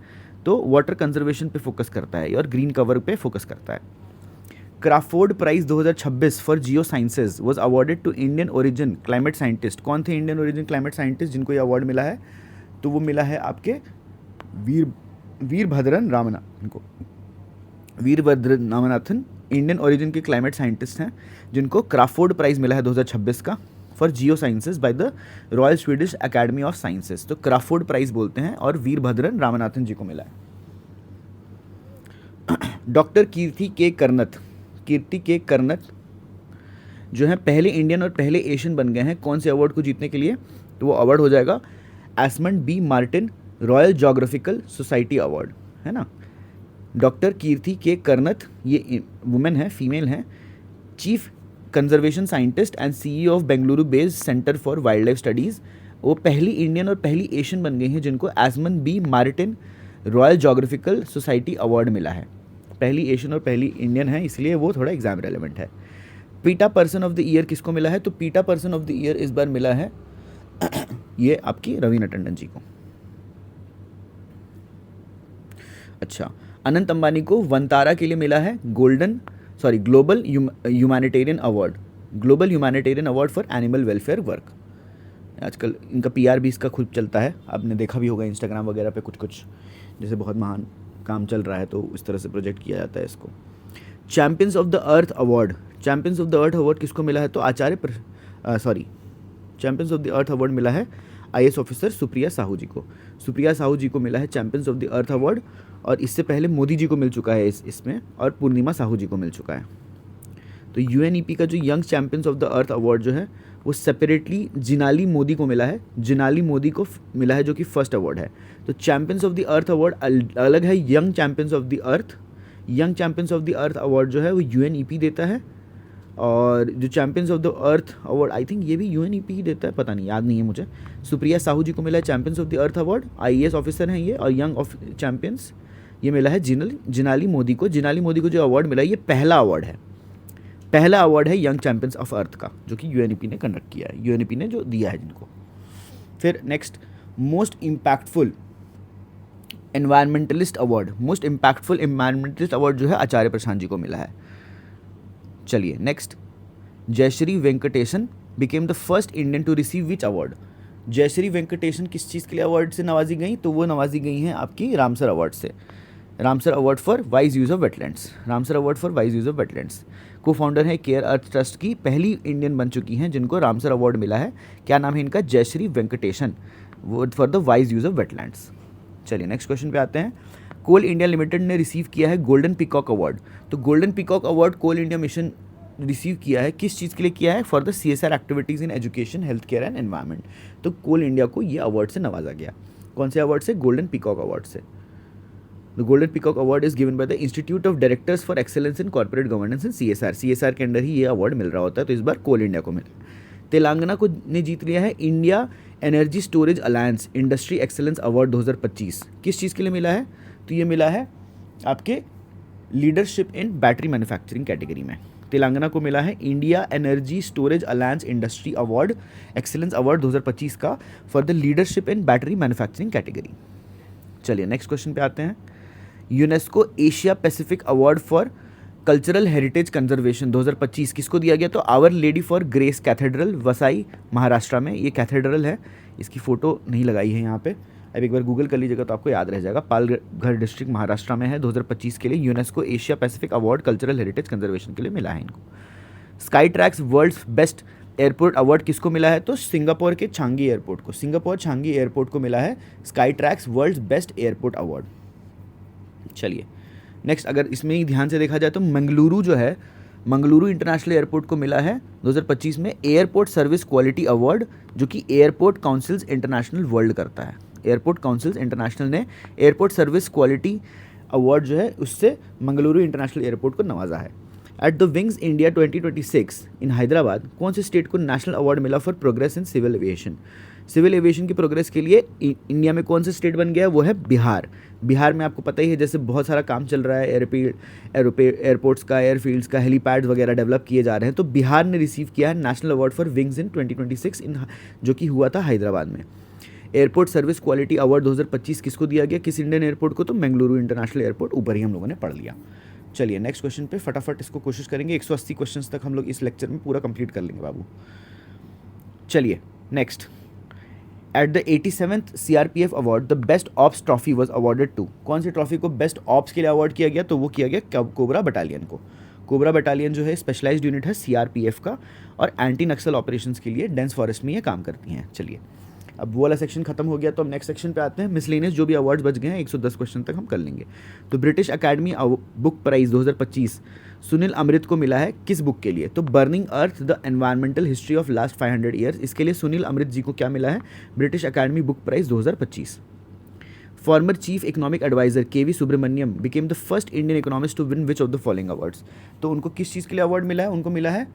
तो वाटर कंजर्वेशन पे फोकस करता है और ग्रीन कवर पे फोकस करता है। Crafoord prize 2026 for geosciences was awarded to Indian origin climate scientist. कौन थे इंडियन ओरिजिन क्लाइमेट साइंटिस्ट जिनको ये अवार्ड मिला है? तो वो मिला है आपके वीरभद्रन रामनाथन इंडियन ओरिजिन के क्लाइमेट साइंटिस्ट हैं जिनको क्राफोर्ड प्राइज़ मिला है 2026 का for Jio sciences by the royal Swedish academy of sciences. तो क्राफोर्ड प्राइज़ बोलते हैं और वीरभद्रन रामनाथन जी को मिला है। डॉक्टर कीर्ति के कर्नत जो है पहले इंडियन और पहले एशियन बन गए हैं कौन से अवार्ड को जीतने के लिए? तो वो अवार्ड हो जाएगा Esmond B Martin royal geographical society award, है ना। डॉक्टर कीर्ति के कर्नत, ये वुमेन है, फीमेल है, chief conservation scientist and CEO of Bengaluru based centre for wild life studies. वो पहली इंडियन और पहली एशियन बन गई हैं जिनको Esmond B Martin royal geographical society award मिला है। पहली एशियन और पहली इंडियन है, इसलिए वो थोड़ा एग्जाम रेलेवेंट है। पीटा पर्सन ऑफ द ईयर किसको मिला है? तो पीटा पर्सन ऑफ द ईयर इस बार मिला है ये आपकी रवीना टंडन जी को। अच्छा, अनंत अंबानी को वंतारा के लिए मिला है global humanitarian award for animal welfare work. आजकल इनका PR भी इसका खुद चलता है, आपने देखा भी होगा इंस्टाग्राम वगैरह पे कुछ जैसे बहुत महान काम चल रहा है तो इस तरह से प्रोजेक्ट किया जाता है इसको। Champions of the earth award किसको मिला है? तो champions of the earth award मिला है IAS ऑफिसर सुप्रिया साहू जी को। सुप्रिया साहू जी को मिला है champions of the earth award, और इससे पहले मोदी जी को मिल चुका है इसमें, और पूर्णिमा साहू जी को मिल चुका है। तो UNEP का जो young champions of the earth award जो है वो सेपरेटली जिनाली मोदी को मिला है, जिनाली मोदी को मिला है, जो कि फर्स्ट अवार्ड है। तो champions of the earth award अलग है, young champions of the earth, young champions of the earth award जो है वो UNEP देता है। और जो champions of the earth award I think ये भी UNEP ही देता है, पता नहीं, याद नहीं है मुझे। सुप्रिया साहू जी को मिला है champions of the earth award, IAS officer हैं ये, और यंग चैंपियंस ये मिला है जिनाली मोदी को। जिनाली मोदी को जो अवार्ड मिला है ये पहला अवार्ड है, पहला अवार्ड है यंग चैंपियंस ऑफ अर्थ का, जो कि UNEP ने कंडक्ट किया है, UNEP ने जो दिया है जिनको। फिर next, most impactful environmentalist award, most impactful environmentalist award जो है आचार्य प्रशांत जी को मिला है। चलिए next, Jayashree Venkatesan became the first Indian to receive which award. Jayashree Venkatesan किस चीज़ के लिए अवार्ड से नवाजी गई, तो वो नवाजी गई हैं आपकी रामसर अवार्ड से, Ramsar award for wise use of wetlands, Ramsar award for wise use of wetlands. को फाउंडर है केयर अर्थ ट्रस्ट की, पहली इंडियन बन चुकी हैं जिनको रामसर अवार्ड मिला है। क्या नाम है इनका, Jayashree Venkatesan, for the wise use of wetlands. चलिए नेक्स्ट क्वेश्चन पे आते हैं। कोल इंडिया लिमिटेड ने रिसीव किया है गोल्डन पीकॉक अवार्ड। तो golden peacock award Coal India mission receive किया है, किस चीज़ के लिए किया है, for the CSR activities in education, health care and environment. तो कोल इंडिया को ये अवार्ड से नवाजा गया, कौन से अवार्ड से, गोल्डन पीकॉक अवार्ड से। The golden peacock award is given by the institute of directors for excellence in corporate governance in CSR के अंडर ही ये अवार्ड मिल रहा होता है, तो इस बार कोल इंडिया को मिला। तेलंगाना को ने जीत लिया है India energy storage alliance industry excellence award 2025, किस चीज़ के लिए मिला है, तो ये मिला है आपके leadership in battery manufacturing category में। तेलंगाना को मिला है India energy storage alliance industry award excellence award 2025 का, for the leadership in battery manufacturing category. चलिए नेक्स्ट क्वेश्चन पे आते हैं। UNESCO Asia Pacific award for cultural heritage conservation 2025 किसको दिया गया, तो our lady for grace cathedral, Vasai Maharashtra में ये कैथेड्रल है, इसकी फ़ोटो नहीं लगाई है यहाँ पे, अब एक बार गूगल कर लीजिएगा तो आपको याद रह जाएगा। पालघर डिस्ट्रिक्ट महाराष्ट्र में है, 2025 के लिए UNESCO Asia Pacific award cultural heritage conservation के लिए मिला है इनको। Skytrax world's best airport award किसको मिला है, तो सिंगापुर के छांगी एयरपोर्ट को, सिंगापुर छांगी एयरपोर्ट को मिला है Skytrax world's best airport award. चलिए नेक्स्ट, अगर इसमें ही ध्यान से देखा जाए तो मंगलुरु जो है, मंगलुरु इंटरनेशनल एयरपोर्ट को मिला है 2025 में एयरपोर्ट सर्विस क्वालिटी अवार्ड, जो कि एयरपोर्ट काउंसिल्स इंटरनेशनल वर्ल्ड करता है। एयरपोर्ट काउंसिल्स इंटरनेशनल ने एयरपोर्ट सर्विस क्वालिटी अवार्ड जो है उससे मंगलुरु इंटरनेशनल एयरपोर्ट को नवाजा है। At the wings India 2026 in Hyderabad कौन से स्टेट को नेशनल अवार्ड मिला for progress in civil aviation. Civil aviation की प्रोग्रेस के लिए इंडिया में कौन सा स्टेट बन गया, वो है बिहार। बिहार में आपको पता ही है जैसे बहुत सारा काम चल रहा है, एयरपोर्ट्स का, एयरफील्ड्स का, हेलीपैड्स वगैरह डेवलप किए जा रहे हैं, तो बिहार ने रिसीव किया है नेशनल अवार्ड फॉर विंग्स इन 2026 जो कि हुआ था हैदराबाद में। एयरपोर्ट सर्विस क्वालिटी अवार्ड 2025 किसको दिया गया, किस इंडियन एयरपोर्ट को, तो मंगलुरु इंटरनेशनल एयरपोर्ट, ऊपर ही हम लोगों ने पढ़ लिया। चलिए नेक्स्ट क्वेश्चन पे फटाफट इसको कोशिश करेंगे, 180 क्वेश्चंस तक हम लोग इस लेक्चर में पूरा कंप्लीट कर लेंगे बाबू। चलिए next, at the 87th CRPF award the best ops trophy was awarded to, कौन सी ट्रॉफी को बेस्ट ऑप्स के लिए अवार्ड किया गया, तो वो किया गया कोबरा बटालियन को। कोबरा बटालियन जो है स्पेशलाइज्ड यूनिट है CRPF का, और एंटी नक्सल ऑपरेशंस के लिए डेंस फॉरेस्ट में ये काम करती हैं। चलिए अब वो वाला सेक्शन खत्म हो गया, तो हम नेक्स्ट सेक्शन पे आते हैं। मिसलेनियस जो भी अवार्ड्स बच गए हैं 110 क्वेश्चन तक हम कर लेंगे। तो British academy book prize 2025 Sunil Amrith को मिला है किस बुक के लिए, तो burning earth the environmental history of last 500 years, इसके लिए सुनील अमृत जी को क्या मिला है, British academy book prize 2025। Former chief economic adviser KV Subramanian became the first Indian economist to win which of the following awards, तो उनको किस चीज़ के लिए अवार्ड मिला है, उनको मिला है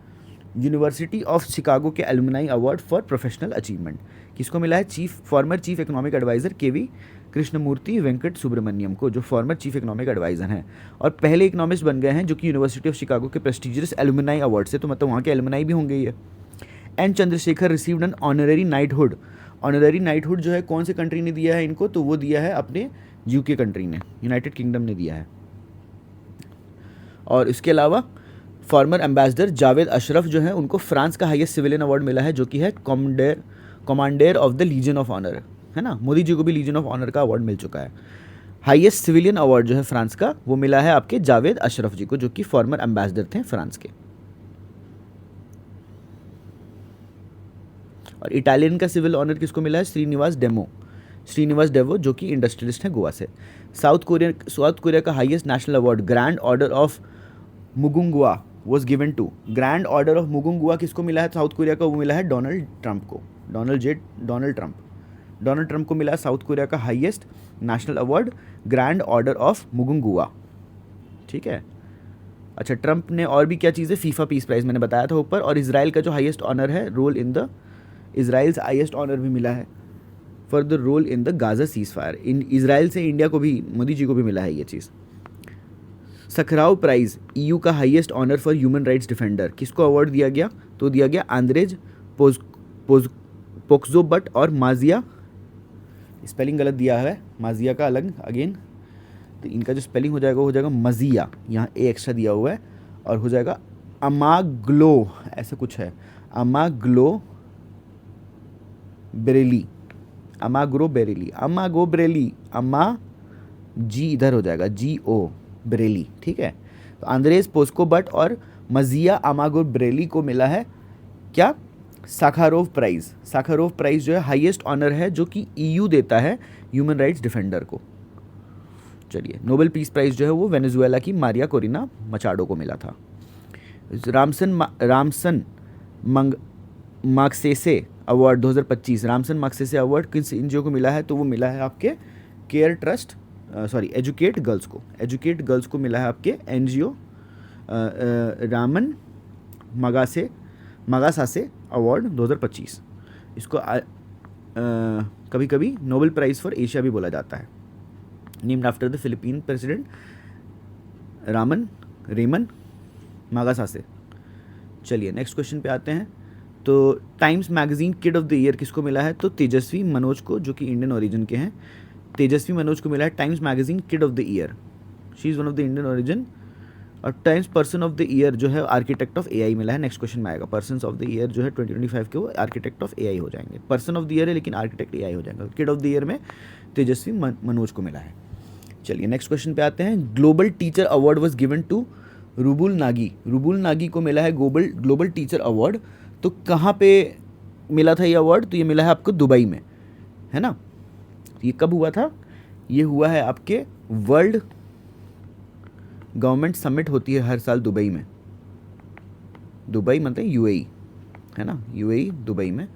यूनिवर्सिटी ऑफ शिकागो के alumni award for professional achievement. किसको मिला है, former chief economic adviser KV Krishnamurthy Venkat Subramanian को, जो फॉर्मर चीफ इकोनॉमिक एडवाइजर हैं और पहले इकोनॉमिस्ट बन गए हैं जो कि यूनिवर्सिटी ऑफ शिकागो के प्रेस्टिजियस एलुमनाई अवार्ड से, तो मतलब वहाँ के एलुमनाई भी होंगे ये। N Chandrasekaran received an honorary knighthood, honorary knighthood जो है कौन से कंट्री ने दिया है इनको, तो वो दिया है अपने UK कंट्री ने, यूनाइटेड किंगडम ने दिया है। और इसके अलावा फॉर्मर एम्बेसडर जावेद अशरफ जो है उनको फ्रांस का हाईएस्ट सिविलियन अवार्ड मिला है, जो कि है commander of the legion of honour, है ना। मोदी जी को भी लीजन ऑफ ऑनर का अवार्ड मिल चुका है। हाईएस्ट सिविलियन अवार्ड जो है फ्रांस का, वो मिला है आपके जावेद अशरफ जी को, जो कि फॉर्मर एम्बेसडर थे फ्रांस के। और इटालियन का सिविल ऑनर किसको मिला है, श्रीनिवास डेवो जो कि इंडस्ट्रियलिस्ट हैं गोवा से। साउथ कोरिया का highest national award grand order of Mugunghwa was given to. Grand order of Mugunghwa किसको मिला है साउथ कोरिया का? वो मिला है डोनाल्ड ट्रंप को। डोनाल्ड ट्रंप को मिला है साउथ कोरिया का highest national award, grand order of Mugunghwa. ठीक है। अच्छा, ट्रंप ने और भी क्या चीज़ है? फीफा पीस प्राइज मैंने बताया था ऊपर, और इसराइल का जो हाईएस्ट ऑनर है, role in the Israel's highest honour भी मिला है for the role in the Gaza ceasefire. In Israel से इंडिया को भी, मोदी जी को भी मिला है ये चीज़। सखराव प्राइज ईयू का highest honour for human rights defender, किसको अवार्ड दिया गया? तो दिया गया आंद्रेज पोक्सोबट और माजिया, स्पेलिंग गलत दिया है, माजिया का अलग अगेन, तो इनका जो स्पेलिंग हो जाएगा वो हो जाएगा मजिया, यहाँ ए एक्स्ट्रा दिया हुआ है, और हो जाएगा अमाग्लो, ऐसा कुछ है, अमाग्लो बेरेली, अमाग्रो बेरेली, अमागो बेरेली, अमा जी इधर हो जाएगा, जी ओ बेरेली। ठीक है। तो आंद्रेज पोस्कोबट और मजिया अमागो बेरेली को मिला है क्या? साखारोव प्राइज़। साखारोव प्राइज़ जो है हाईएस्ट ऑनर है जो कि ईयू देता है ह्यूमन राइट्स डिफेंडर को। चलिए, नोबेल पीस प्राइज़ जो है वो वेनेजुएला की मारिया कोरिना मचाडो को मिला था। Ramson Magsaysay award 2025, Ramson Magsaysay award किस एनजीओ को मिला है? तो वो मिला है आपके केयर ट्रस्ट, एजुकेट गर्ल्स को मिला है आपके एनजीओ रामन मगासासे अवार्ड 2025। इसको कभी कभी नोबेल प्राइज़ फॉर एशिया भी बोला जाता है, named after the Philippine president Ramon Magsaysay. चलिए नेक्स्ट क्वेश्चन पे आते हैं। तो Times magazine kid of the year किसको मिला है? तो तेजस्वी मनोज को, जो कि इंडियन ओरिजिन के हैं। तेजस्वी मनोज को मिला है Times magazine kid of the year, she is one of the Indian origin. और Times person of the year जो है आर्किटेक्ट ऑफ एआई मिला है। नेक्स्ट क्वेश्चन में आएगा, पर्सन ऑफ द ईयर जो है 2025 के वो आर्किटेक्ट ऑफ एआई हो जाएंगे। पर्सन ऑफ द ईयर है लेकिन आर्किटेक्ट एआई हो जाएगा। किड ऑफ द ईयर में तेजस्वी मनोज को मिला है। चलिए नेक्स्ट क्वेश्चन पे आते हैं। Global teacher award was given to Rouble Nagi को मिला है ग्लोबल टीचर अवार्ड। तो कहाँ पे मिला था ये अवार्ड? तो ये मिला है आपको दुबई में, है ना। ये कब हुआ था? ये हुआ है आपके वर्ल्ड गवर्नमेंट समिट होती है हर साल दुबई में। दुबई मतलब यूएई, है ना, यूएई दुबई में।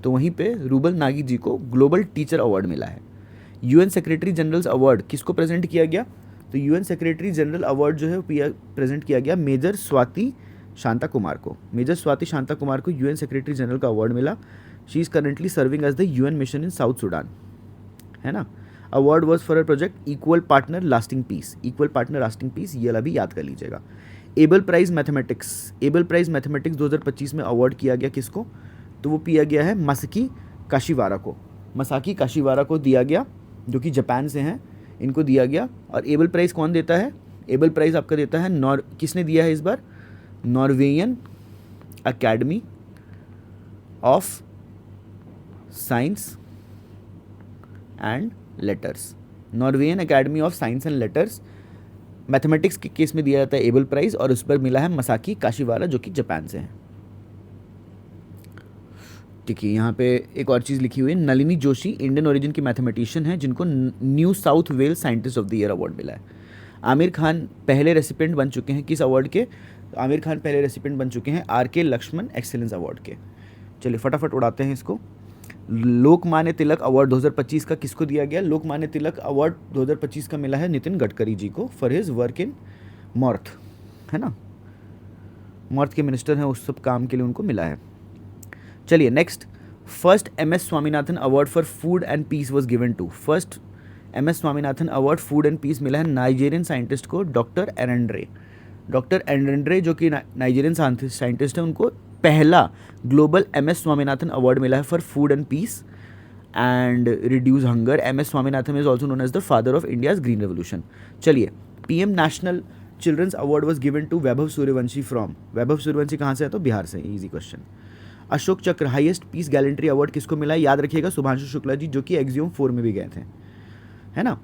तो वहीं पे रूबल नागी जी को ग्लोबल टीचर अवार्ड मिला है। यूएन सेक्रेटरी जनरल्स अवार्ड किसको प्रेजेंट किया गया? तो यूएन सेक्रेटरी जनरल अवार्ड जो है प्रेजेंट किया गया मेजर स्वाति शांता कुमार को। मेजर स्वाति शांता कुमार को यूएन सेक्रेटरी जनरल का अवार्ड मिला। She is currently serving as the UN mission in South Sudan, है ना। Award was for a project equal partner lasting peace. ये वाला भी याद कर लीजिएगा। एबल प्राइज मैथमेटिक्स 2025 में अवार्ड किया गया किसको? तो वो किया गया है मासाकी काशीवारा को दिया गया, जो कि जापान से हैं, इनको दिया गया। और एबल प्राइज़ कौन देता है? एबल प्राइज़ आपका देता है किसने दिया है इस बार? Norwegian academy of science and letters. Norwegian academy of science and letters mathematics के केस में दिया जाता है एबल प्राइज़, और उस पर मिला है मासाकी काशीवारा जो कि जापान से हैं। ठीक है, यहाँ पे एक और चीज़ लिखी हुई है, नलिनी जोशी इंडियन ओरिजिन की मैथमेटिशियन है जिनको New South Wales scientist of the year award मिला है। आमिर खान पहले रेसिपिएंट बन चुके हैं किस अवार्ड के? आमिर खान पहले रेसिपिएंट बन चुके हैं आर.के. लक्ष्मण एक्सीलेंस अवार्ड के। चलिए फटाफट उड़ाते हैं इसको। लोकमान्य तिलक अवार्ड 2025 का किसको दिया गया? लोकमान्य तिलक अवार्ड 2025 का मिला है नितिन गडकरी जी को फॉर हिज वर्क इन मॉर्थ, है ना। मॉर्थ के मिनिस्टर हैं, उस सब काम के लिए उनको मिला है। चलिए next, first MS. Swaminathan award for food and peace was given to. First MS. Swaminathan award food and peace मिला है नाइजीरियन साइंटिस्ट को, डॉक्टर एरेंड्रे जो कि नाइजीरियन साइंटिस्ट हैं, उनको पहला ग्लोबल एम.एस. स्वामीनाथन अवार्ड मिला है for food and peace and reduce hunger. M S. Swaminathan is also known as the father of India's green revolution. चलिए, PM national children's award was given to Vaibhav Suryavanshi from. Vaibhav Suryavanshi कहाँ से है? तो बिहार से, इजी क्वेश्चन। अशोक चक्र हाईएस्ट पीस गैलेंट्री अवार्ड किसको मिला है? याद रखिएगा, शुभांशु शुक्ला जी, जो कि एक्सियम 4 में भी गए थे, है ना।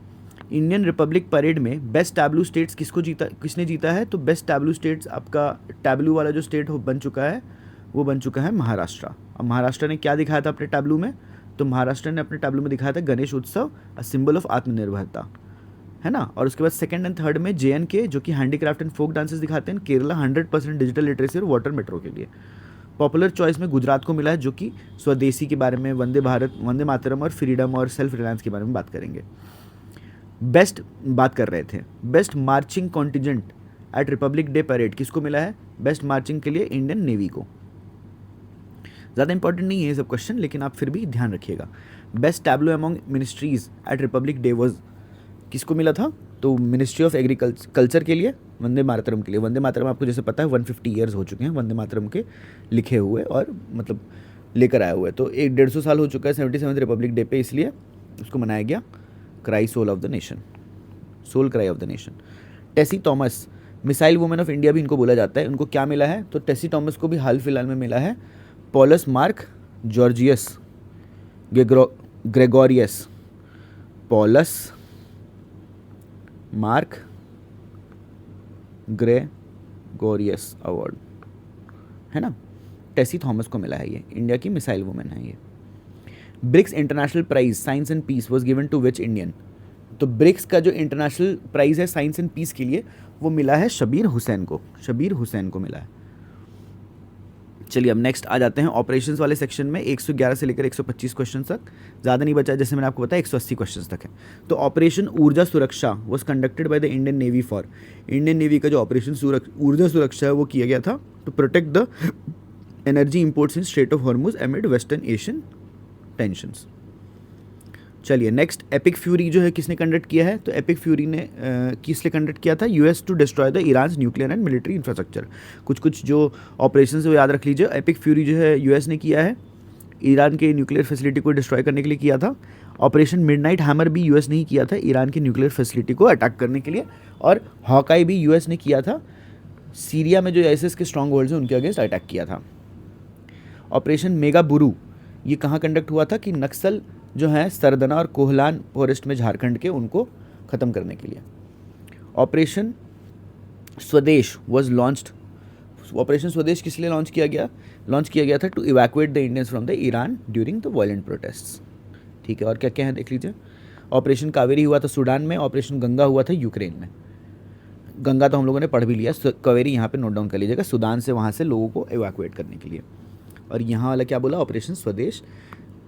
इंडियन रिपब्लिक परेड में बेस्ट टैब्लू स्टेट्स किसने जीता है? तो बेस्ट टैब्लू स्टेट्स आपका टैब्लू वाला जो स्टेट बन चुका है वो बन चुका है महाराष्ट्र। अब महाराष्ट्र ने क्या दिखाया था अपने टैब्लू में? तो महाराष्ट्र ने अपने टैब्लू में दिखाया था गणेश उत्सव, अ सिंबल ऑफ आत्मनिर्भरता, है ना। और उसके बाद सेकंड एंड थर्ड में JNK जो कि हैंडीक्राफ्ट एंड फोक डांसेस दिखाते हैं, केरला 100% डिजिटल लिटरेसी और वाटर मेट्रो के लिए। पॉपुलर चॉइस में गुजरात को मिला है, जो कि स्वदेशी के बारे में, वंदे भारत, वंदे मातरम और फ्रीडम और सेल्फ रिलायंस के बारे में बात करेंगे। बेस्ट बात कर रहे थे, best marching contingent at Republic Day parade किसको मिला है? बेस्ट मार्चिंग के लिए इंडियन नेवी को। ज़्यादा इंपॉर्टेंट नहीं है ये सब क्वेश्चन, लेकिन आप फिर भी ध्यान रखिएगा। Best tableau among ministries at Republic Day was किसको मिला था? तो मिनिस्ट्री ऑफ एग्रीकल्चर के लिए, वंदे मातरम के लिए। वंदे मातरम आपको जैसे पता है 150 ईयर्स हो चुके हैं वंदे मातरम के लिखे हुए और मतलब लेकर आए हुए, तो 150 साल हो चुका है 77th रिपब्लिक डे पे, इसलिए उसको मनाया गया cry soul of the nation, soul cry of the nation. Tessy Thomas, missile women of India भी इनको बोला जाता है, उनको क्या मिला है? तो टेसी थॉमस को भी हाल फिलहाल में मिला है पॉलस mark gorgeous Gregorios, पॉलस mark Gregorios award, है ना। टेसी थॉमस को मिला है, ये इंडिया की मिसाइल वुमेन है ये। BRICS international prize science and peace was given to which Indian? तो ब्रिक्स का जो इंटरनेशनल प्राइज है साइंस एंड पीस के लिए, वो मिला है शबीर हुसैन को, शबीर हुसैन को मिला है। चलिए अब नेक्स्ट आ जाते हैं ऑपरेशंस वाले सेक्शन में। 111 से लेकर 125 क्वेश्चन तक, ज़्यादा नहीं बचा, जैसे मैंने आपको बताया 180 क्वेश्चन तक है। तो ऑपरेशन ऊर्जा सुरक्षा was conducted by the Indian navy for, Indian navy का जो ऑपरेशन ऊर्जा सुरक्षा है वो किया गया था to protect the energy imports in Strait of Hormuz amid western Asian tensions. चलिए नेक्स्ट, एपिक फ्यूरी जो है किसने कंडक्ट किया है? तो एपिक फ्यूरी ने किसने कंडक्ट किया था? US to destroy the Iran nuclear and military infrastructure. कुछ जो ऑपरेशन है वो याद रख लीजिए। एपिक फ्यूरी जो है यूएस ने किया है, ईरान के न्यूक्लियर फैसिलिटी को डिस्ट्रॉय करने के लिए किया था। ऑपरेशन मिडनाइट हैमर भी यूएस ने ही किया था, ईरान की न्यूक्लियर फैसिलिटी को अटैक करने के लिए। और हॉकाई भी यूएस ने किया था, सीरिया में जो आईएसआईएस के स्ट्रॉन्ग होल्ड्स हैं उनके अगेंस्ट अटैक किया था। ऑपरेशन मेगा बुरू ये कहाँ कंडक्ट हुआ था? कि नक्सल जो है सरदना और कोहलान फॉरेस्ट में झारखंड के, उनको ख़त्म करने के लिए। ऑपरेशन स्वदेश वाज लॉन्च्ड, ऑपरेशन स्वदेश किस लिए लॉन्च किया गया था? To evacuate the Indians from the Iran during the violent protests. ठीक है, और क्या क्या है देख लीजिए। ऑपरेशन कावेरी हुआ था सूडान में, ऑपरेशन गंगा हुआ था यूक्रेन में। गंगा तो हम लोगों ने पढ़ भी लिया, कावेरी यहाँ पे नोट डाउन कर लीजिएगा, सूडान से वहाँ से लोगों को इवैक्यूएट करने के लिए। और यहाँ वाला क्या बोला? ऑपरेशन स्वदेश,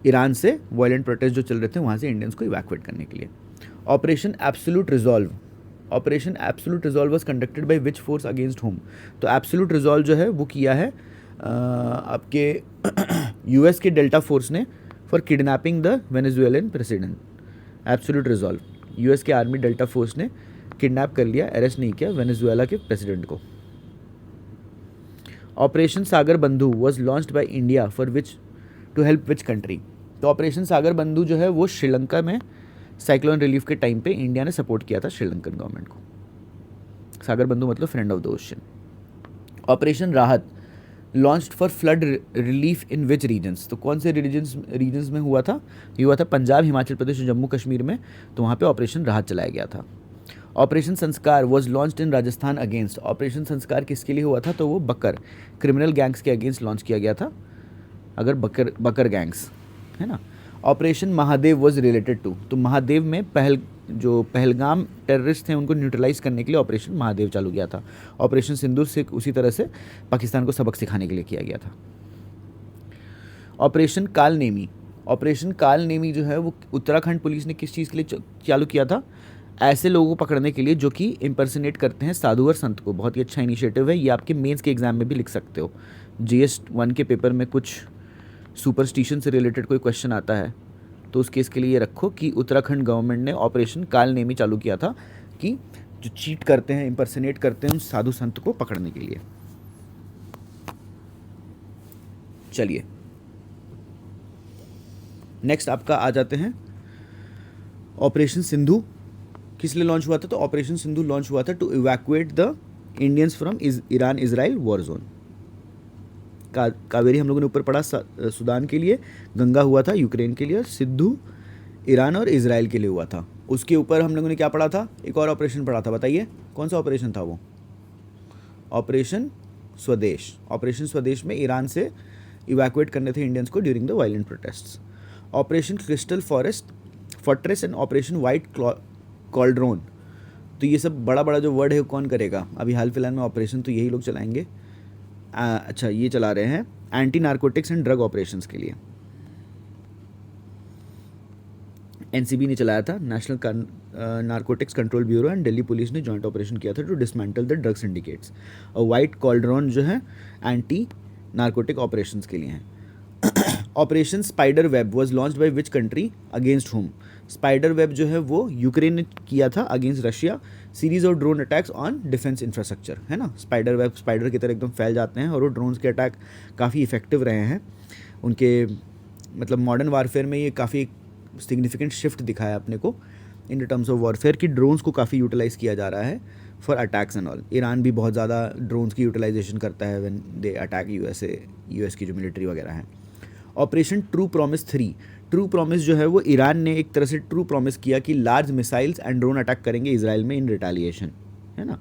ईरान से वायलेंट प्रोटेस्ट जो चल रहे थे वहाँ से इंडियंस को इवैक्यूएट करने के लिए। Operation absolute resolve, operation absolute resolve was conducted by which force against whom? तो एब्सोल्यूट रिजॉल्व जो है वो किया है आपके यूएस के डेल्टा फोर्स ने for kidnapping the Venezuelan president. Absolute resolve, US के आर्मी डेल्टा फोर्स ने किडनैप कर लिया, अरेस्ट नहीं किया वेनेजुएला के प्रेसिडेंट को। Operation Sagar Bandhu was launched by India for which, to help which country? तो ऑपरेशन सागर बंधु जो है वो श्रीलंका में साइक्लोन रिलीफ के टाइम पे इंडिया ने सपोर्ट किया था श्रीलंकन गवर्नमेंट को। सागर बंधु मतलब friend of the ocean. Operation Rahat launched for flood relief in which regions? तो कौन से रीजन्स में हुआ था? ये हुआ था पंजाब, हिमाचल प्रदेश और जम्मू कश्मीर में, तो वहाँ पे ऑपरेशन राहत चलाया गया था। Operation Sanskar was launched in Rajasthan against, operation Sanskar किसके लिए हुआ था? तो वो बकर क्रिमिनल गैंग्स के अगेंस्ट लॉन्च किया गया था, अगर बकर गैंग्स है ना। Operation Mahadev was related to, तो महादेव में पहलगाम टेररिस्ट थे उनको न्यूट्रलाइज करने के लिए ऑपरेशन महादेव चालू किया था। ऑपरेशन सिंदूर से उसी तरह से पाकिस्तान को सबक सिखाने के लिए किया गया था। ऑपरेशन कालनेमी, ऑपरेशन कालनेमी जो है वो उत्तराखंड पुलिस ने किस चीज़ के लिए चालू किया था? ऐसे लोगों को पकड़ने के लिए जो कि इम्पर्सनेट करते हैं साधु और संत को। बहुत ही अच्छा इनिशिएटिव है ये, आपके मेंस के एग्जाम में भी लिख सकते हो। GS1 के पेपर में कुछ सुपरस्टिशन से रिलेटेड कोई क्वेश्चन आता है तो उस केस के लिए ये रखो कि उत्तराखंड गवर्नमेंट ने ऑपरेशन कालनेमी चालू किया था कि जो चीट करते हैं, इम्पर्सनेट करते हैं उन साधु संत को पकड़ने के लिए। चलिए नेक्स्ट आपका आ जाते हैं ऑपरेशन सिंधु किस लिए लॉन्च हुआ था? तो ऑपरेशन सिंधु लॉन्च हुआ था to evacuate the Indians from Iran Israel war zone. Kaveri हम लोगों ने ऊपर पढ़ा सूडान के लिए, गंगा हुआ था यूक्रेन के लिए, सिद्धू ईरान और इजराइल के लिए हुआ था। उसके ऊपर हम लोगों ने क्या पढ़ा था? एक और ऑपरेशन पढ़ा था, बताइए कौन सा ऑपरेशन था वो? ऑपरेशन स्वदेश। ऑपरेशन स्वदेश में ईरान से इवैक्यूएट करने थे इंडियंस को during the violent protests. Operation crystal forest फॉर्ट्रेस and operation white cauldron तो ये सब बड़ा बड़ा जो वर्ड है कौन करेगा? अभी हाल फिलहाल में ऑपरेशन तो यही लोग चलाएंगे। अच्छा, ये चला रहे हैं anti narcotics and drug operations के लिए। एनसीबी ने चलाया था, national narcotics control bureau, and Delhi police ने जॉइंट ऑपरेशन किया था to dismantle the drug syndicates. और वाइट कॉल्ड्रॉन जो है एंटी नारकोटिक ऑपरेशंस के लिए हैं। Operation spider web was launched by which country against whom? Spider web जो है वो यूक्रेन ने किया था against Russia. Series of drone attacks on defence infrastructure, है ना। स्पाइडर वेब स्पाइडर की तरह एकदम फैल जाते हैं और वो ड्रोन्स के अटैक काफ़ी इफेक्टिव रहे हैं उनके, मतलब मॉडर्न वारफेयर में ये काफ़ी सिग्निफिकेंट शिफ्ट दिखाया अपने को इन टर्म्स ऑफ वॉरफेयर कि ड्रोन्स को काफ़ी यूटिलाइज़ किया जा रहा है for attacks and all. Iran भी बहुत ज़्यादा ड्रोन्स की यूटिलाइजेशन करता है व्हेन दे अटैक यूएस की जो मिलिट्री वगैरह है। Operation true promise 3, true promise जो है वो ईरान ने एक तरह से ट्रू प्रॉमिस किया कि large missiles and drone attack करेंगे इसराइल में इन रिटेलिएशन, है ना।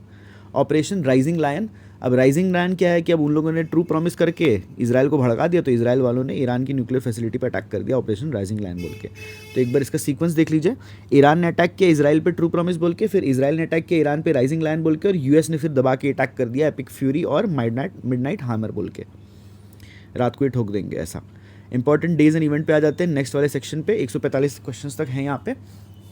ऑपरेशन राइजिंग लायन, अब राइजिंग लायन क्या है कि अब उन लोगों ने ट्रू प्रॉमिस करके इसराइल को भड़का दिया, तो इसराइल वालों ने ईरान की न्यूक्लियर फैसिलिटी पर अटैक कर दिया ऑपरेशन राइजिंग लायन बोल के। तो एक बार इसका सीक्वेंस देख लीजिए, ईरान ने अटैक किया इसराइल पे ट्रू प्रॉमिस बोल के, फिर इसराइल ने अटैक किया ईरान पे राइजिंग लायन बोल के, और यूएस ने फिर दबा के अटैक कर दिया एपिक फ्यूरी और मिडनाइट हैमर बोल के, रात को ही ठोक देंगे ऐसा। इंपॉर्टेंट डेज एंड इवेंट पे आ जाते हैं नेक्स्ट वाले सेक्शन पे। 145 क्वेश्चंस तक हैं यहाँ पे।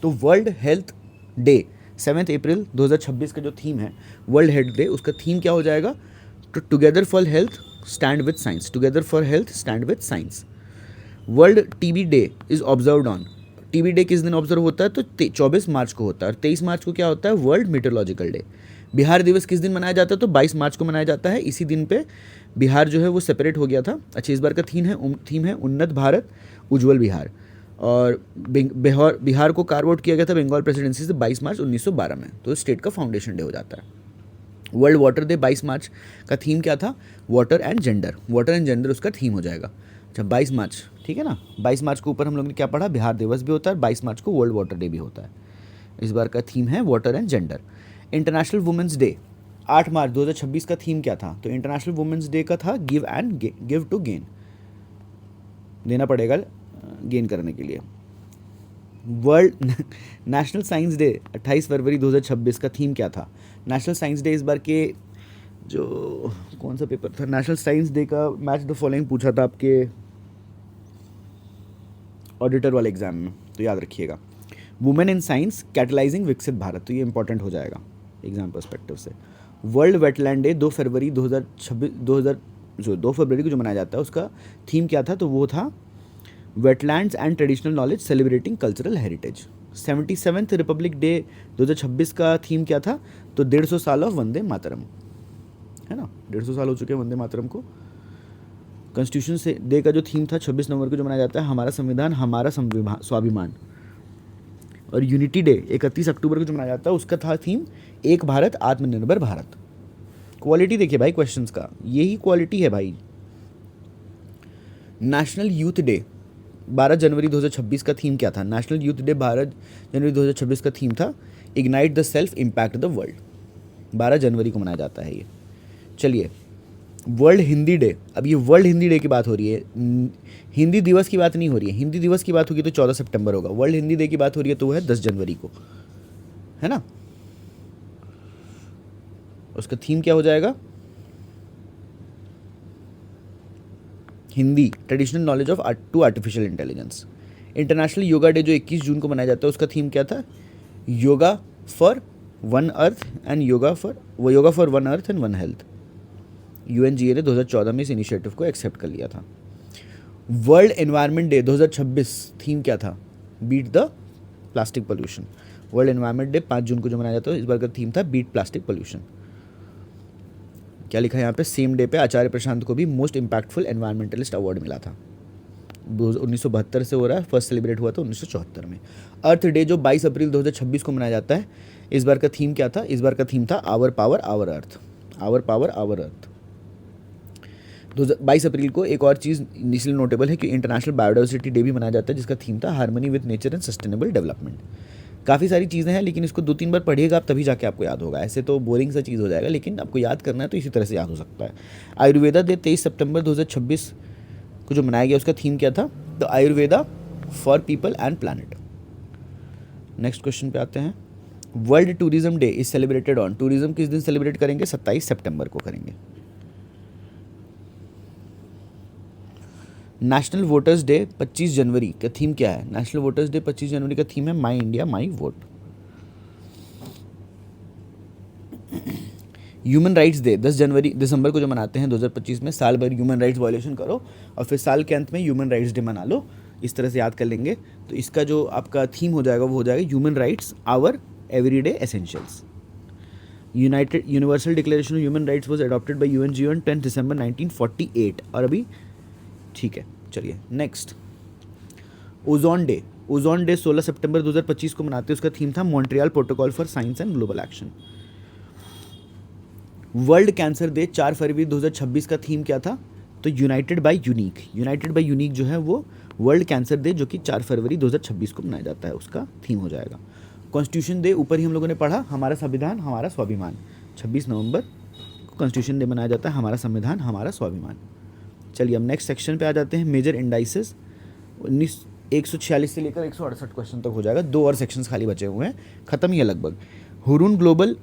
तो वर्ल्ड हेल्थ डे 7 अप्रैल 2026 का जो थीम है वर्ल्ड हेल्थ डे, उसका थीम क्या हो जाएगा? Together for health stand with science, together for health stand with science. World TB day is observed on, TB day किस दिन ऑब्जर्व होता है? तो 24 मार्च को होता है। और 23 मार्च को क्या होता है? World meteorological day. बिहार दिवस किस दिन मनाया जाता है? तो 22 मार्च को मनाया जाता है। इसी दिन पे बिहार जो है वो सेपरेट हो गया था। अच्छा, इस बार का थीम है उन्नत भारत उज्जवल बिहार। और बिहार को कार्व आउट किया गया था बंगाल प्रेसिडेंसी से 22 मार्च 1912 में, तो स्टेट का फाउंडेशन डे हो जाता है। वर्ल्ड वाटर डे 22 मार्च का थीम क्या था? Water and gender, water and gender उसका थीम हो जाएगा। अच्छा, 22 मार्च, ठीक है ना। 22 मार्च के ऊपर हम लोग ने क्या पढ़ा? बिहार दिवस भी होता है, 22 मार्च को वर्ल्ड वाटर डे भी होता है। इस बार का थीम है water and gender. International women's day 8 मार्च 2026 का थीम क्या था? तो इंटरनेशनल वुमेंस डे का था गिव टू गेन, देना पड़ेगा गेन करने के लिए। वर्ल्ड नेशनल साइंस डे 28 फरवरी 2026 का थीम क्या था? नेशनल साइंस डे इस बार के जो कौन सा पेपर था, नेशनल साइंस डे का मैच द फॉलोइंग पूछा था आपके ऑडिटर वाले एग्जाम में, तो याद रखिएगा। वुमेन इन साइंस कैटलाइजिंग विकसित भारत, तो ये इंपॉर्टेंट हो जाएगा एग्जाम पर्सपेक्टिव से। वर्ल्ड वेटलैंड डे 2 फरवरी 2026 को जो मनाया जाता है उसका थीम क्या था? तो वो था wetlands and traditional knowledge celebrating cultural heritage. 77th Republic day 2026 का थीम क्या था? तो 150 साल ऑफ वंदे मातरम, है ना। 150 साल हो चुके हैं वंदे मातरम को। कॉन्स्टिट्यूशन से डे का जो थीम था 26 नवंबर को जो मनाया जाता है, हमारा संविधान हमारा स्वाभिमान। और यूनिटी डे 31 अक्टूबर को जो मनाया जाता है उसका था थीम एक भारत आत्मनिर्भर भारत। क्वालिटी देखिए भाई क्वेश्चंस का, यही क्वालिटी है भाई। नेशनल यूथ डे 12 जनवरी 2026 का थीम क्या था? नेशनल यूथ डे 12 जनवरी 2026 का थीम था ignite the self impact the world. 12 जनवरी को मनाया जाता है ये। चलिए, वर्ल्ड हिंदी डे, अब ये वर्ल्ड हिंदी डे की बात हो रही है, हिंदी दिवस की बात नहीं हो रही है। हिंदी दिवस की बात होगी तो 14 सितंबर होगा। वर्ल्ड हिंदी डे की बात हो रही है तो वो है 10 जनवरी को, है ना। उसका थीम क्या हो जाएगा? Hindi traditional knowledge of to artificial intelligence. International yoga day जो 21 जून को मनाया जाता है उसका थीम क्या था? Yoga for one earth and yoga for one earth and one health. UNGA ने 2014 में इस इनिशिएटिव को एक्सेप्ट कर लिया था। वर्ल्ड एनवायरनमेंट डे 2026 थीम क्या था? Beat the plastic pollution. World environment day 5 जून को जो मनाया जाता है इस बार का थीम था बीट प्लास्टिक पोल्यूशन। क्या लिखा है यहाँ पे? सेम डे पे आचार्य प्रशांत को भी मोस्ट इम्पैक्टफुल एनवायरमेंटलिस्ट अवार्ड मिला था। 1972 से हो रहा है, फर्स्ट सेलिब्रेट हुआ था 1974 में। अर्थ डे जो 22 अप्रैल 2026 को मनाया जाता है, इस बार का थीम क्या था? इस बार का थीम था our power our earth, our power our earth. 22 अप्रैल को एक और चीज़ इसलिए नोटेबल है कि इंटरनेशनल बायोडाइवर्सिटी डे भी मनाया जाता है जिसका थीम था harmony with nature and sustainable development. काफ़ी सारी चीज़ें हैं लेकिन इसको 2-3 बार पढ़िएगा आप तभी जाके आपको याद होगा। ऐसे तो बोरिंग सा चीज़ हो जाएगा, लेकिन आपको याद करना है तो इसी तरह से याद हो सकता है। आयुर्वेदा डे 23 सितंबर 2026 को जो मनाया गया उसका थीम क्या था? तो Ayurveda for people and planet. Next question पे आते हैं। World tourism day is celebrated on, tourism किस दिन सेलिब्रेट करेंगे, 27 सितंबर को करेंगे। नेशनल वोटर्स डे 25 जनवरी का थीम क्या है, नेशनल वोटर्स डे 25 जनवरी का थीम है my India my vote. Human rights day 10 जनवरी दिसंबर को जो मनाते हैं 2025 में, साल भर ह्यूमन राइट्स वायलेशन करो और फिर साल के अंत में ह्यूमन राइट्स डे मना लो, इस तरह से याद कर लेंगे। तो इसका जो आपका थीम हो जाएगा वो हो जाएगा human rights our everyday essentials. United universal declaration of human rights was adopted by UNGO on 10 दिसंबर 1948 और अभी ठीक है। चलिए next, ozone day. Ozone day 16 सितंबर 2025 को मनाते हैं, उसका थीम था Montreal protocol for science and global action. World cancer day 4 फरवरी 2026 का थीम क्या था, तो united by unique. United by unique जो है वो वर्ल्ड कैंसर डे जो कि 4 फरवरी 2026 को मनाया जाता है, उसका थीम हो जाएगा। कॉन्स्टिट्यूशन डे ऊपर ही हम लोगों ने पढ़ा, हमारा संविधान हमारा स्वाभिमान। 26 नवंबर को कॉन्स्टिट्यूशन डे मनाया जाता है, हमारा संविधान हमारा स्वाभिमान। चलिए अब नेक्स्ट सेक्शन पे आ जाते हैं, मेजर इंडाइसेस। 146 से लेकर 168 क्वेश्चन तक हो जाएगा, 2 और सेक्शंस खाली बचे हुए हैं, खत्म ही है लगभग। हुरून ग्लोबल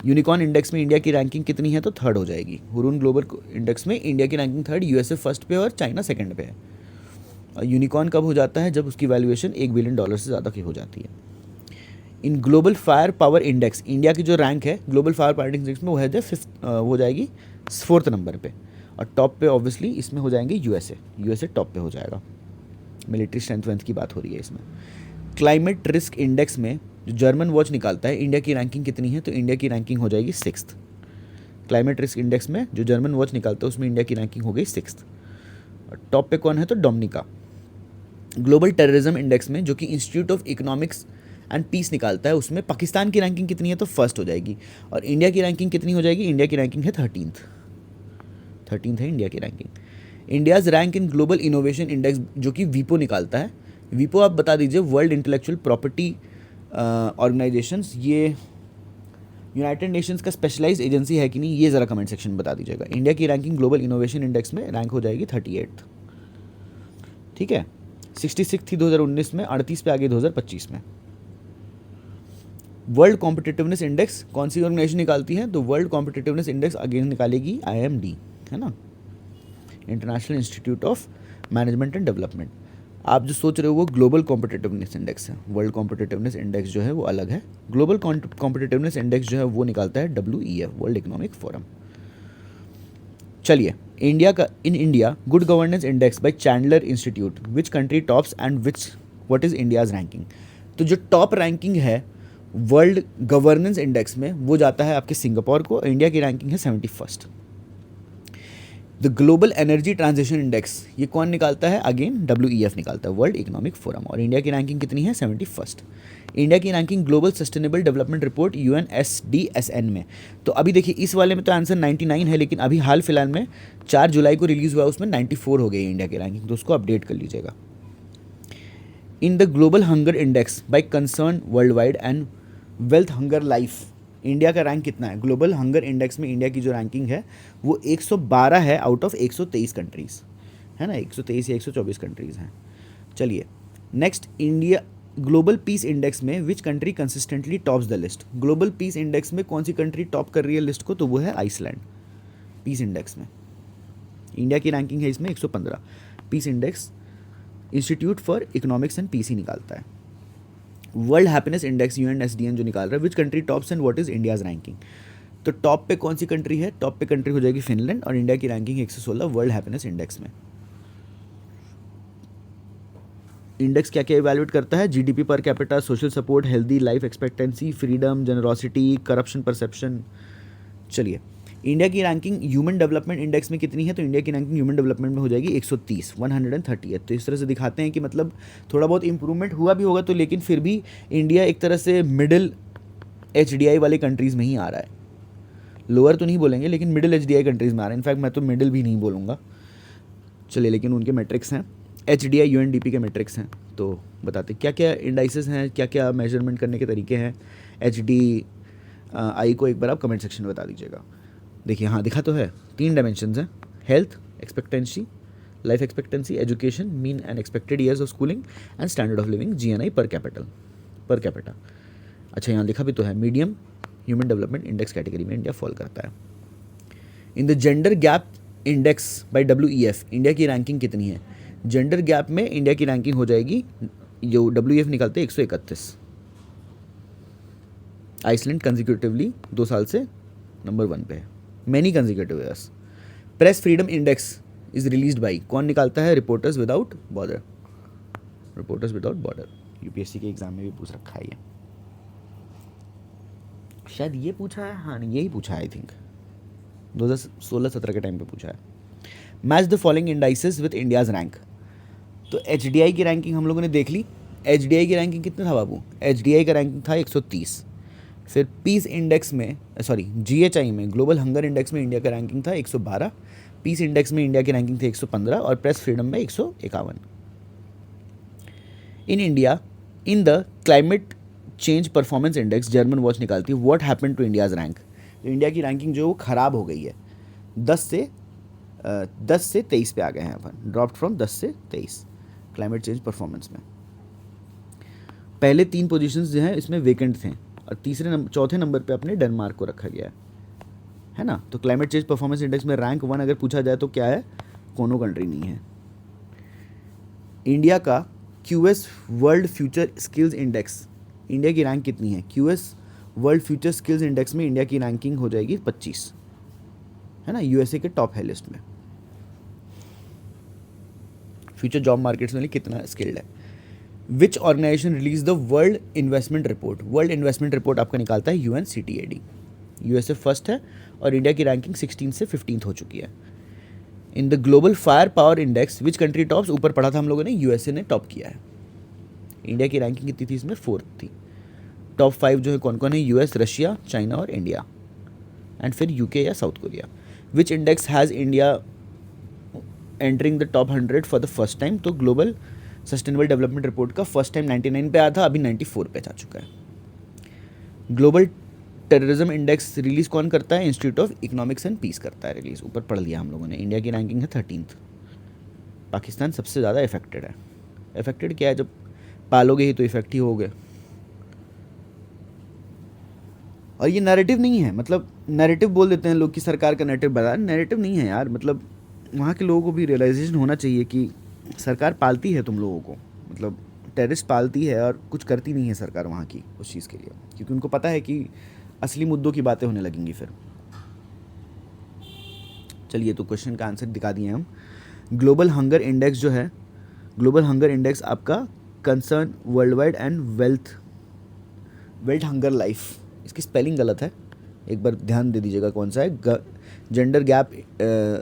यूनिकॉर्न इंडेक्स में इंडिया की रैंकिंग कितनी है, तो 3rd हो जाएगी। हुरून ग्लोबल इंडेक्स में इंडिया की रैंकिंग 3rd, यूएसए फर्स्ट पे और चाइना 2nd पे है। और यूनिकॉर्न कब हो जाता है, जब उसकी वैल्यूएशन $1 बिलियन से ज़्यादा की हो जाती है। In global fire power index, India की जो रैंक है ग्लोबल फायर पावर इंडेक्स में वो है जो 5th हो जाएगी 4th नंबर पे। और टॉप पे ऑब्वियसली इसमें हो जाएंगे यूएसए टॉप पे हो जाएगा। मिलिट्री स्ट्रेंथ वेंथ की बात हो रही है इसमें। क्लाइमेट रिस्क इंडेक्स में जो जर्मन वॉच निकालता है, इंडिया की रैंकिंग कितनी है, तो इंडिया की रैंकिंग हो जाएगी 6th। क्लाइमेट रिस्क इंडेक्स में जो जर्मन वॉच निकालता है उसमें इंडिया की रैंकिंग हो गई 6th। और टॉप पे कौन है, तो डोमिनिका। ग्लोबल टेररिज्म इंडेक्स में जो कि institute of economics and peace निकालता है, उसमें पाकिस्तान की रैंकिंग कितनी है, तो 1st हो जाएगी। और इंडिया की रैंकिंग कितनी हो जाएगी, इंडिया की रैंकिंग है 13th है इंडिया की ranking. India's rank in global innovation index जो कि वीपो निकालता है। वीपो आप बता दीजिए, वर्ल्ड इंटेलेक्चुअल प्रॉपर्टी ऑर्गेनाइजेशंस, ये यूनाइटेड नेशंस का स्पेशलाइज्ड एजेंसी है कि नहीं, ये ज़रा कमेंट सेक्शन में बता दीजिएगा। इंडिया की रैंकिंग ग्लोबल इनोवेशन इंडेक्स में रैंक हो जाएगी 38th। ठीक है, 66 थी 2019 में, 38 पे आ गई 2025 में। वर्ल्ड कॉम्पिटिटिवनेस इंडेक्स कौन सी ऑर्गेनाइजेशन निकालती है, तो वर्ल्ड कॉम्पिटिटिवनेस इंडेक्स अगेन निकालेगी IMD, है ना, international institute of management and development. आप जो सोच रहे हो वो ग्लोबल कॉम्पिटिटिवनेस इंडेक्स है, वर्ल्ड कॉम्पिटिटिवनेस इंडेक्स जो है वो अलग है। ग्लोबल कॉम्पिटिटिवनेस इंडेक्स जो है वो निकालता है WEF, वर्ल्ड इकोनॉमिक फोरम। चलिए, India good governance index bye Chandler institute, which country tops and what is India's ranking. तो जो टॉप रैंकिंग है वर्ल्ड गवर्नेंस इंडेक्स में वो जाता है आपके सिंगापुर को, इंडिया की रैंकिंग है 71st। The global energy transition index ये कौन निकालता है, अगेन WEF निकालता है, वर्ल्ड इकोनॉमिक फोरम। और इंडिया की रैंकिंग कितनी है, 71st। इंडिया की ranking global sustainable development report UNSDSN में, तो अभी देखिए इस वाले में तो आंसर 99 है, लेकिन अभी हाल फिलहाल में 4 जुलाई को रिलीज़ हुआ, उसमें 94 हो गई इंडिया की रैंकिंग, तो उसको अपडेट कर लीजिएगा। In the global hunger index bye concern world wide and wealth hunger life, India का रैंक कितना है, ग्लोबल हंगर इंडेक्स में इंडिया की जो रैंकिंग है वो 112 है आउट ऑफ 123 कंट्रीज़, है ना, 123 या 124 कंट्रीज़ हैं। चलिए next, India global peace index में which country consistently tops the list. Global peace index में कौन सी कंट्री टॉप कर रही है लिस्ट को, तो वो है आइसलैंड। पीस इंडेक्स में इंडिया की रैंकिंग है इसमें 115। Peace index institute for economics and peace ही निकालता है। वर्ल्ड हैप्पीनेस इंडेक्स UNSDN जो निकाल रहा है, which country tops and what is India's ranking. तो टॉप पे कौन सी कंट्री है, टॉप पे कंट्री हो जाएगी फिनलैंड, और इंडिया की रैंकिंग 116 वर्ल्ड हैप्पीनेस इंडेक्स में। इंडेक्स क्या क्या इवैल्यूएट करता है, GDP per capita, social support, healthy life expectancy, freedom, generosity, corruption perception. चलिए, इंडिया की रैंकिंग ह्यूमन डेवलपमेंट इंडेक्स में कितनी है, तो इंडिया की रैंकिंग ह्यूमन डेवलपमेंट में हो जाएगी 130, 130। तो इस तरह से दिखाते हैं कि मतलब थोड़ा बहुत इंप्रूवमेंट हुआ भी होगा, तो लेकिन फिर भी इंडिया एक तरह से मिडिल HDI वाले कंट्रीज़ में ही आ रहा है। लोअर तो नहीं बोलेंगे, लेकिन मिडिल HDI कंट्रीज़ में आ रहा है। इनफैक्ट मैं तो मिडिल भी नहीं बोलूँगा। चलिए, लेकिन उनके मेट्रिक्स हैं, HDI UNDP के मेट्रिक्स हैं। तो बताते क्या क्या इंडाइसेस हैं, क्या क्या मेजरमेंट करने के तरीके हैं HDI को, एक बार आप कमेंट सेक्शन में बता दीजिएगा। देखिए, हाँ दिखा तो है, 3 डायमेंशंस हैं, health expectancy, life expectancy, education mean and expected years of schooling, and standard of living GNI per capita. अच्छा यहाँ लिखा भी तो है, medium human development index category में इंडिया फॉल करता है। In the gender gap index bye WEF India की रैंकिंग कितनी है? जेंडर गैप में इंडिया की रैंकिंग हो जाएगी, जो WEF निकालते हैं, 131। आइसलैंड कंजिक्यूटिवली 2 साल से नंबर 1 पे है, many consecutive years. Press freedom index is released by, कौन निकालता है? Reporters without border. Reporters without border UPSC के एग्जाम में भी पूछ रखा है ये, शायद ये पूछा है, हाँ नहीं यही पूछा है, आई थिंक 2016-17 के टाइम पे पूछा है। Match the following indices with India's rank. तो HDI की रैंकिंग हम लोगों ने देख ली। HDI की रैंकिंग कितना था बाबू? HDI का रैंकिंग था 130। फिर पीस इंडेक्स में, सॉरी GHI में, ग्लोबल हंगर इंडेक्स में इंडिया का रैंकिंग था 112। पीस इंडेक्स में इंडिया की रैंकिंग थी 115 और प्रेस फ्रीडम में 151। In India, in the climate change performance index German watch निकालती है, what happened to India's rank. तो इंडिया की रैंकिंग जो ख़राब हो गई है, 10 से 23 पे आ गए हैं अपन, ड्रॉप्ड फ्रॉम 10 से 23 क्लाइमेट चेंज परफॉर्मेंस में। पहले 3 पोजीशंस जो हैं इसमें वेकेंट थे और चौथे नंबर पे अपने डेनमार्क को रखा गया है ना। तो क्लाइमेट चेंज परफॉर्मेंस इंडेक्स में रैंक 1 अगर पूछा जाए तो क्या है? कोनो कंट्री नहीं है। इंडिया का QS world future skills index, India की रैंक कितनी है? QS world future skills index में इंडिया की रैंकिंग हो जाएगी 25, है ना। USA के टॉप है लिस्ट में, फ्यूचर जॉब मार्केट्स में कितना स्किल्ड है। Which organization release the world investment report? World investment report आपका निकालता है UNCTAD। USA फर्स्ट है और इंडिया की रैंकिंग 16 से 15th हो चुकी है। In the global fire power index which country tops? ऊपर पढ़ा था हम लोगों ने, USA ने टॉप किया है। इंडिया की रैंकिंग कितनी थी इसमें? 4th थी। टॉप 5 जो है कौन कौन है? US, रशिया, चाइना और इंडिया, एंड फिर UK या south Korea. Which index has India entering the top 100 for the first time? तो ग्लोबल सस्टेनेबल डेवलपमेंट रिपोर्ट का फर्स्ट टाइम 99 पे आया था, अभी 94 पे जा चुका है। ग्लोबल टेररिज्म इंडेक्स रिलीज कौन करता है? Institute of economics and peace करता है रिलीज, ऊपर पढ़ लिया हम लोगों ने। इंडिया की रैंकिंग है 13th। पाकिस्तान सबसे ज़्यादा इफेक्टेड है। इफेक्टेड क्या है? जब पालोगे ही तो इफेक्ट ही होगे। और ये नैरेटिव नहीं है, मतलब नैरेटिव बोल देते हैं लोग कि सरकार का नैरेटिव बता, नैरेटिव नहीं है यार। मतलब वहाँ के लोगों को भी रियलाइजेशन होना चाहिए कि सरकार पालती है तुम लोगों को, मतलब टेररिस्ट पालती है और कुछ करती नहीं है सरकार वहाँ की उस चीज़ के लिए, क्योंकि उनको पता है कि असली मुद्दों की बातें होने लगेंगी फिर। चलिए तो क्वेश्चन का आंसर दिखा दिए हम। ग्लोबल हंगर इंडेक्स जो है, ग्लोबल हंगर इंडेक्स आपका concern world wide and wealth hunger life, इसकी स्पेलिंग गलत है, एक बार ध्यान दे दीजिएगा कौन सा है। जेंडर गैप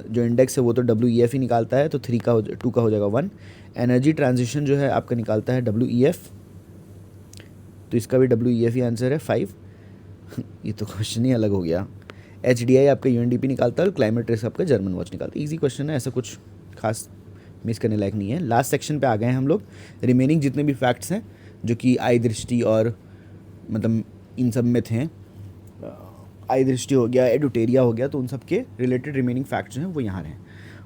जो इंडेक्स है वो तो WEF ही निकालता है, तो 2 का हो जाएगा 1। एनर्जी ट्रांजिशन जो है आपका निकालता है WEF, तो इसका भी WEF ही आंसर है 5। ये तो क्वेश्चन ही अलग हो गया। HDI आपका UNDP निकालता है और क्लाइमेट रिस्क आपका जर्मन वॉच निकालता है। ईजी क्वेश्चन है, ऐसा कुछ खास मिस करने लायक नहीं है। लास्ट सेक्शन पे आ गए हैं हम लोग। रिमेनिंग जितने भी फैक्ट्स हैं जो कि आई दृष्टि और मतलब इन सब में थे, आई दृष्टि हो गया, एडुटेरिया हो गया, तो उन सब के रिलेटेड रिमेनिंग फैक्ट्स जो हैं वो यहाँ रहे।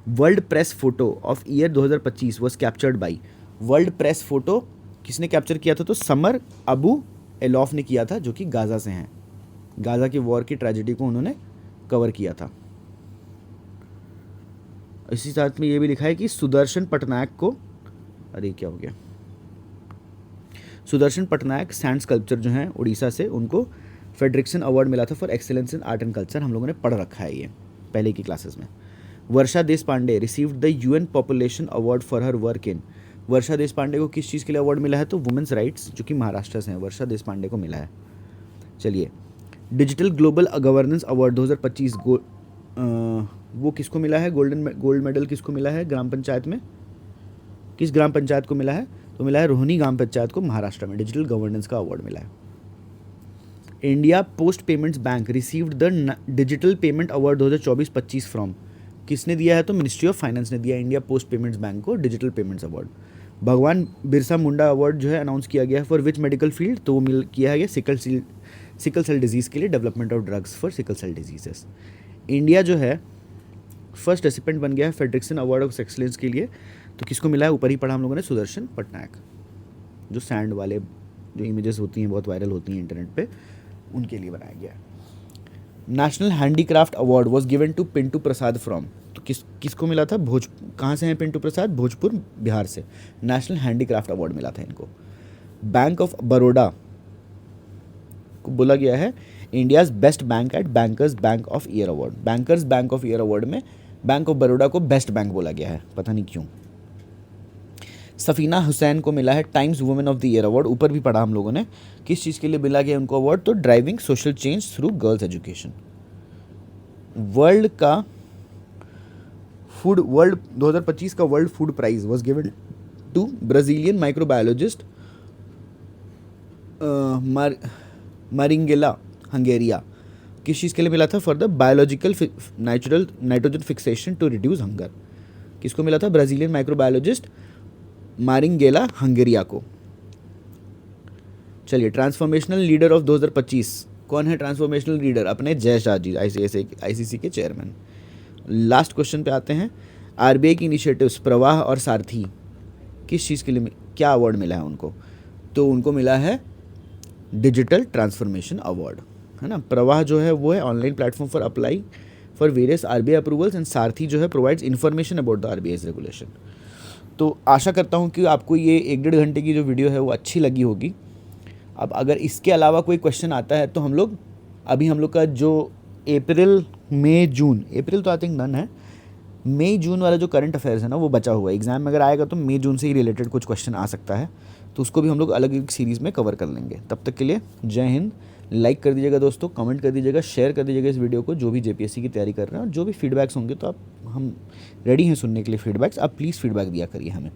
World press photo of year 2025 was captured by, world press photo किसने कैप्चर किया था? तो समर अबू एलॉफ ने किया था, जो कि गाज़ा से हैं। गाज़ा की वॉर की ट्रेजेडी को उन्होंने कवर किया था। इसी साथ में ये भी लिखा है कि सुदर्शन पटनायक को, अरे क्या हो गया, सुदर्शन पटनायक सैंड स्कल्पचर जो हैं उड़ीसा से, उनको फेडरिक्सन अवार्ड मिला था for excellence in art and culture. हम लोगों ने पढ़ रखा है ये पहले की क्लासेस में। Varsha Desh Pandey received the UN population award for her work in, Varsha Desh Pandey को किस चीज़ के लिए अवार्ड मिला है? तो वुमेंस राइट्स, जो कि महाराष्ट्र से हैं, वर्षा देश पांडे को मिला है। चलिए, डिजिटल ग्लोबल गवर्नेंस अवार्ड 2025 वो किसको मिला है? गोल्ड मेडल किसको मिला है ग्राम पंचायत में? किस ग्राम पंचायत को मिला है? तो मिला है रोहिणी ग्राम पंचायत को, महाराष्ट्र में डिजिटल गवर्नेंस का अवार्ड मिला है। India post payments bank received the digital payment award 2024-25 from, किसने दिया है? तो मिनिस्ट्री ऑफ फाइनेंस ने दिया इंडिया पोस्ट पेमेंट्स बैंक को डिजिटल पेमेंट्स अवार्ड। भगवान बिरसा मुंडा अवार्ड जो है अनाउंस किया गया है फॉर विच मेडिकल फील्ड? तो वो किया है सिकल सेल डिजीज़ के लिए, development of drugs for sickle cell diseases. India जो है फर्स्ट रेसिपेंट बन गया है फेडरिक्सन अवार्ड ऑफ एक्सीलेंस के लिए, तो किसको मिला है? ऊपर ही पढ़ा हम लोगों ने, सुदर्शन पटनायक, जो सैंड वाले जो इमेजेस होती हैं बहुत वायरल होती हैं इंटरनेट पे, उनके लिए बनाया गया है। National handicraft award was given to Pintu Prasad from, तो किसको मिला था? कहाँ से हैं पिंटू प्रसाद? भोजपुर, बिहार से। नेशनल हैंडीक्राफ्ट अवार्ड मिला था इनको। बैंक ऑफ बड़ौदा को बोला गया है India's best bank at bankers bank of year award. Bankers bank of year award में बैंक ऑफ बड़ौदा को बेस्ट बैंक बोला गया है, पता नहीं क्यों। सफीना हुसैन को मिला है times women of the year award, ऊपर भी पढ़ा हम लोगों ने। किस चीज़ के लिए मिला गया उनको अवार्ड? तो driving social change through girls education. World 2025 का world food prize was given to Brazilian microbiologist Mariangela Hungria. किस चीज़ के लिए मिला था? For the biological natural nitrogen fixation to reduce hunger. किसको मिला था? ब्राज़ीलियन माइक्रोबायोलॉजिस्ट मारिंगेला हंगेरिया को। चलिए, ट्रांसफॉर्मेशनल लीडर ऑफ 2025 कौन है? ट्रांसफॉर्मेशनल लीडर अपने जय शाह जी, आईसीसी के चेयरमैन। लास्ट क्वेश्चन पे आते हैं। आरबीआई की इनिशिएटिव्स प्रवाह और सारथी किस चीज़ के लिए क्या अवार्ड मिला है उनको? तो उनको मिला है डिजिटल ट्रांसफॉर्मेशन अवार्ड, है ना। प्रवाह जो है वो है online platform for apply for various RBI approvals, and Sarthi जो है provides information about the RBI's regulation. तो आशा करता हूँ कि आपको ये 1-1.5 घंटे की जो वीडियो है वो अच्छी लगी होगी। अब अगर इसके अलावा कोई क्वेश्चन आता है तो हम लोग का जो अप्रैल मई जून, अप्रैल तो आई थिंक डन है, मई जून वाला जो करंट अफेयर्स है ना वो बचा हुआ है। एग्जाम में अगर आएगा तो मई जून से ही रिलेटेड कुछ क्वेश्चन आ सकता है, तो उसको भी हम लोग अलग अलग सीरीज़ में कवर कर लेंगे। तब तक के लिए जय हिंद। लाइक कर दीजिएगा दोस्तों, कमेंट कर दीजिएगा, शेयर कर दीजिएगा इस वीडियो को, जो भी जेपीएससी की तैयारी कर रहे हैं। और जो भी फीडबैक्स होंगे तो हम रेडी हैं सुनने के लिए फीडबैक्स। आप प्लीज़ फीडबैक दिया करिए हमें।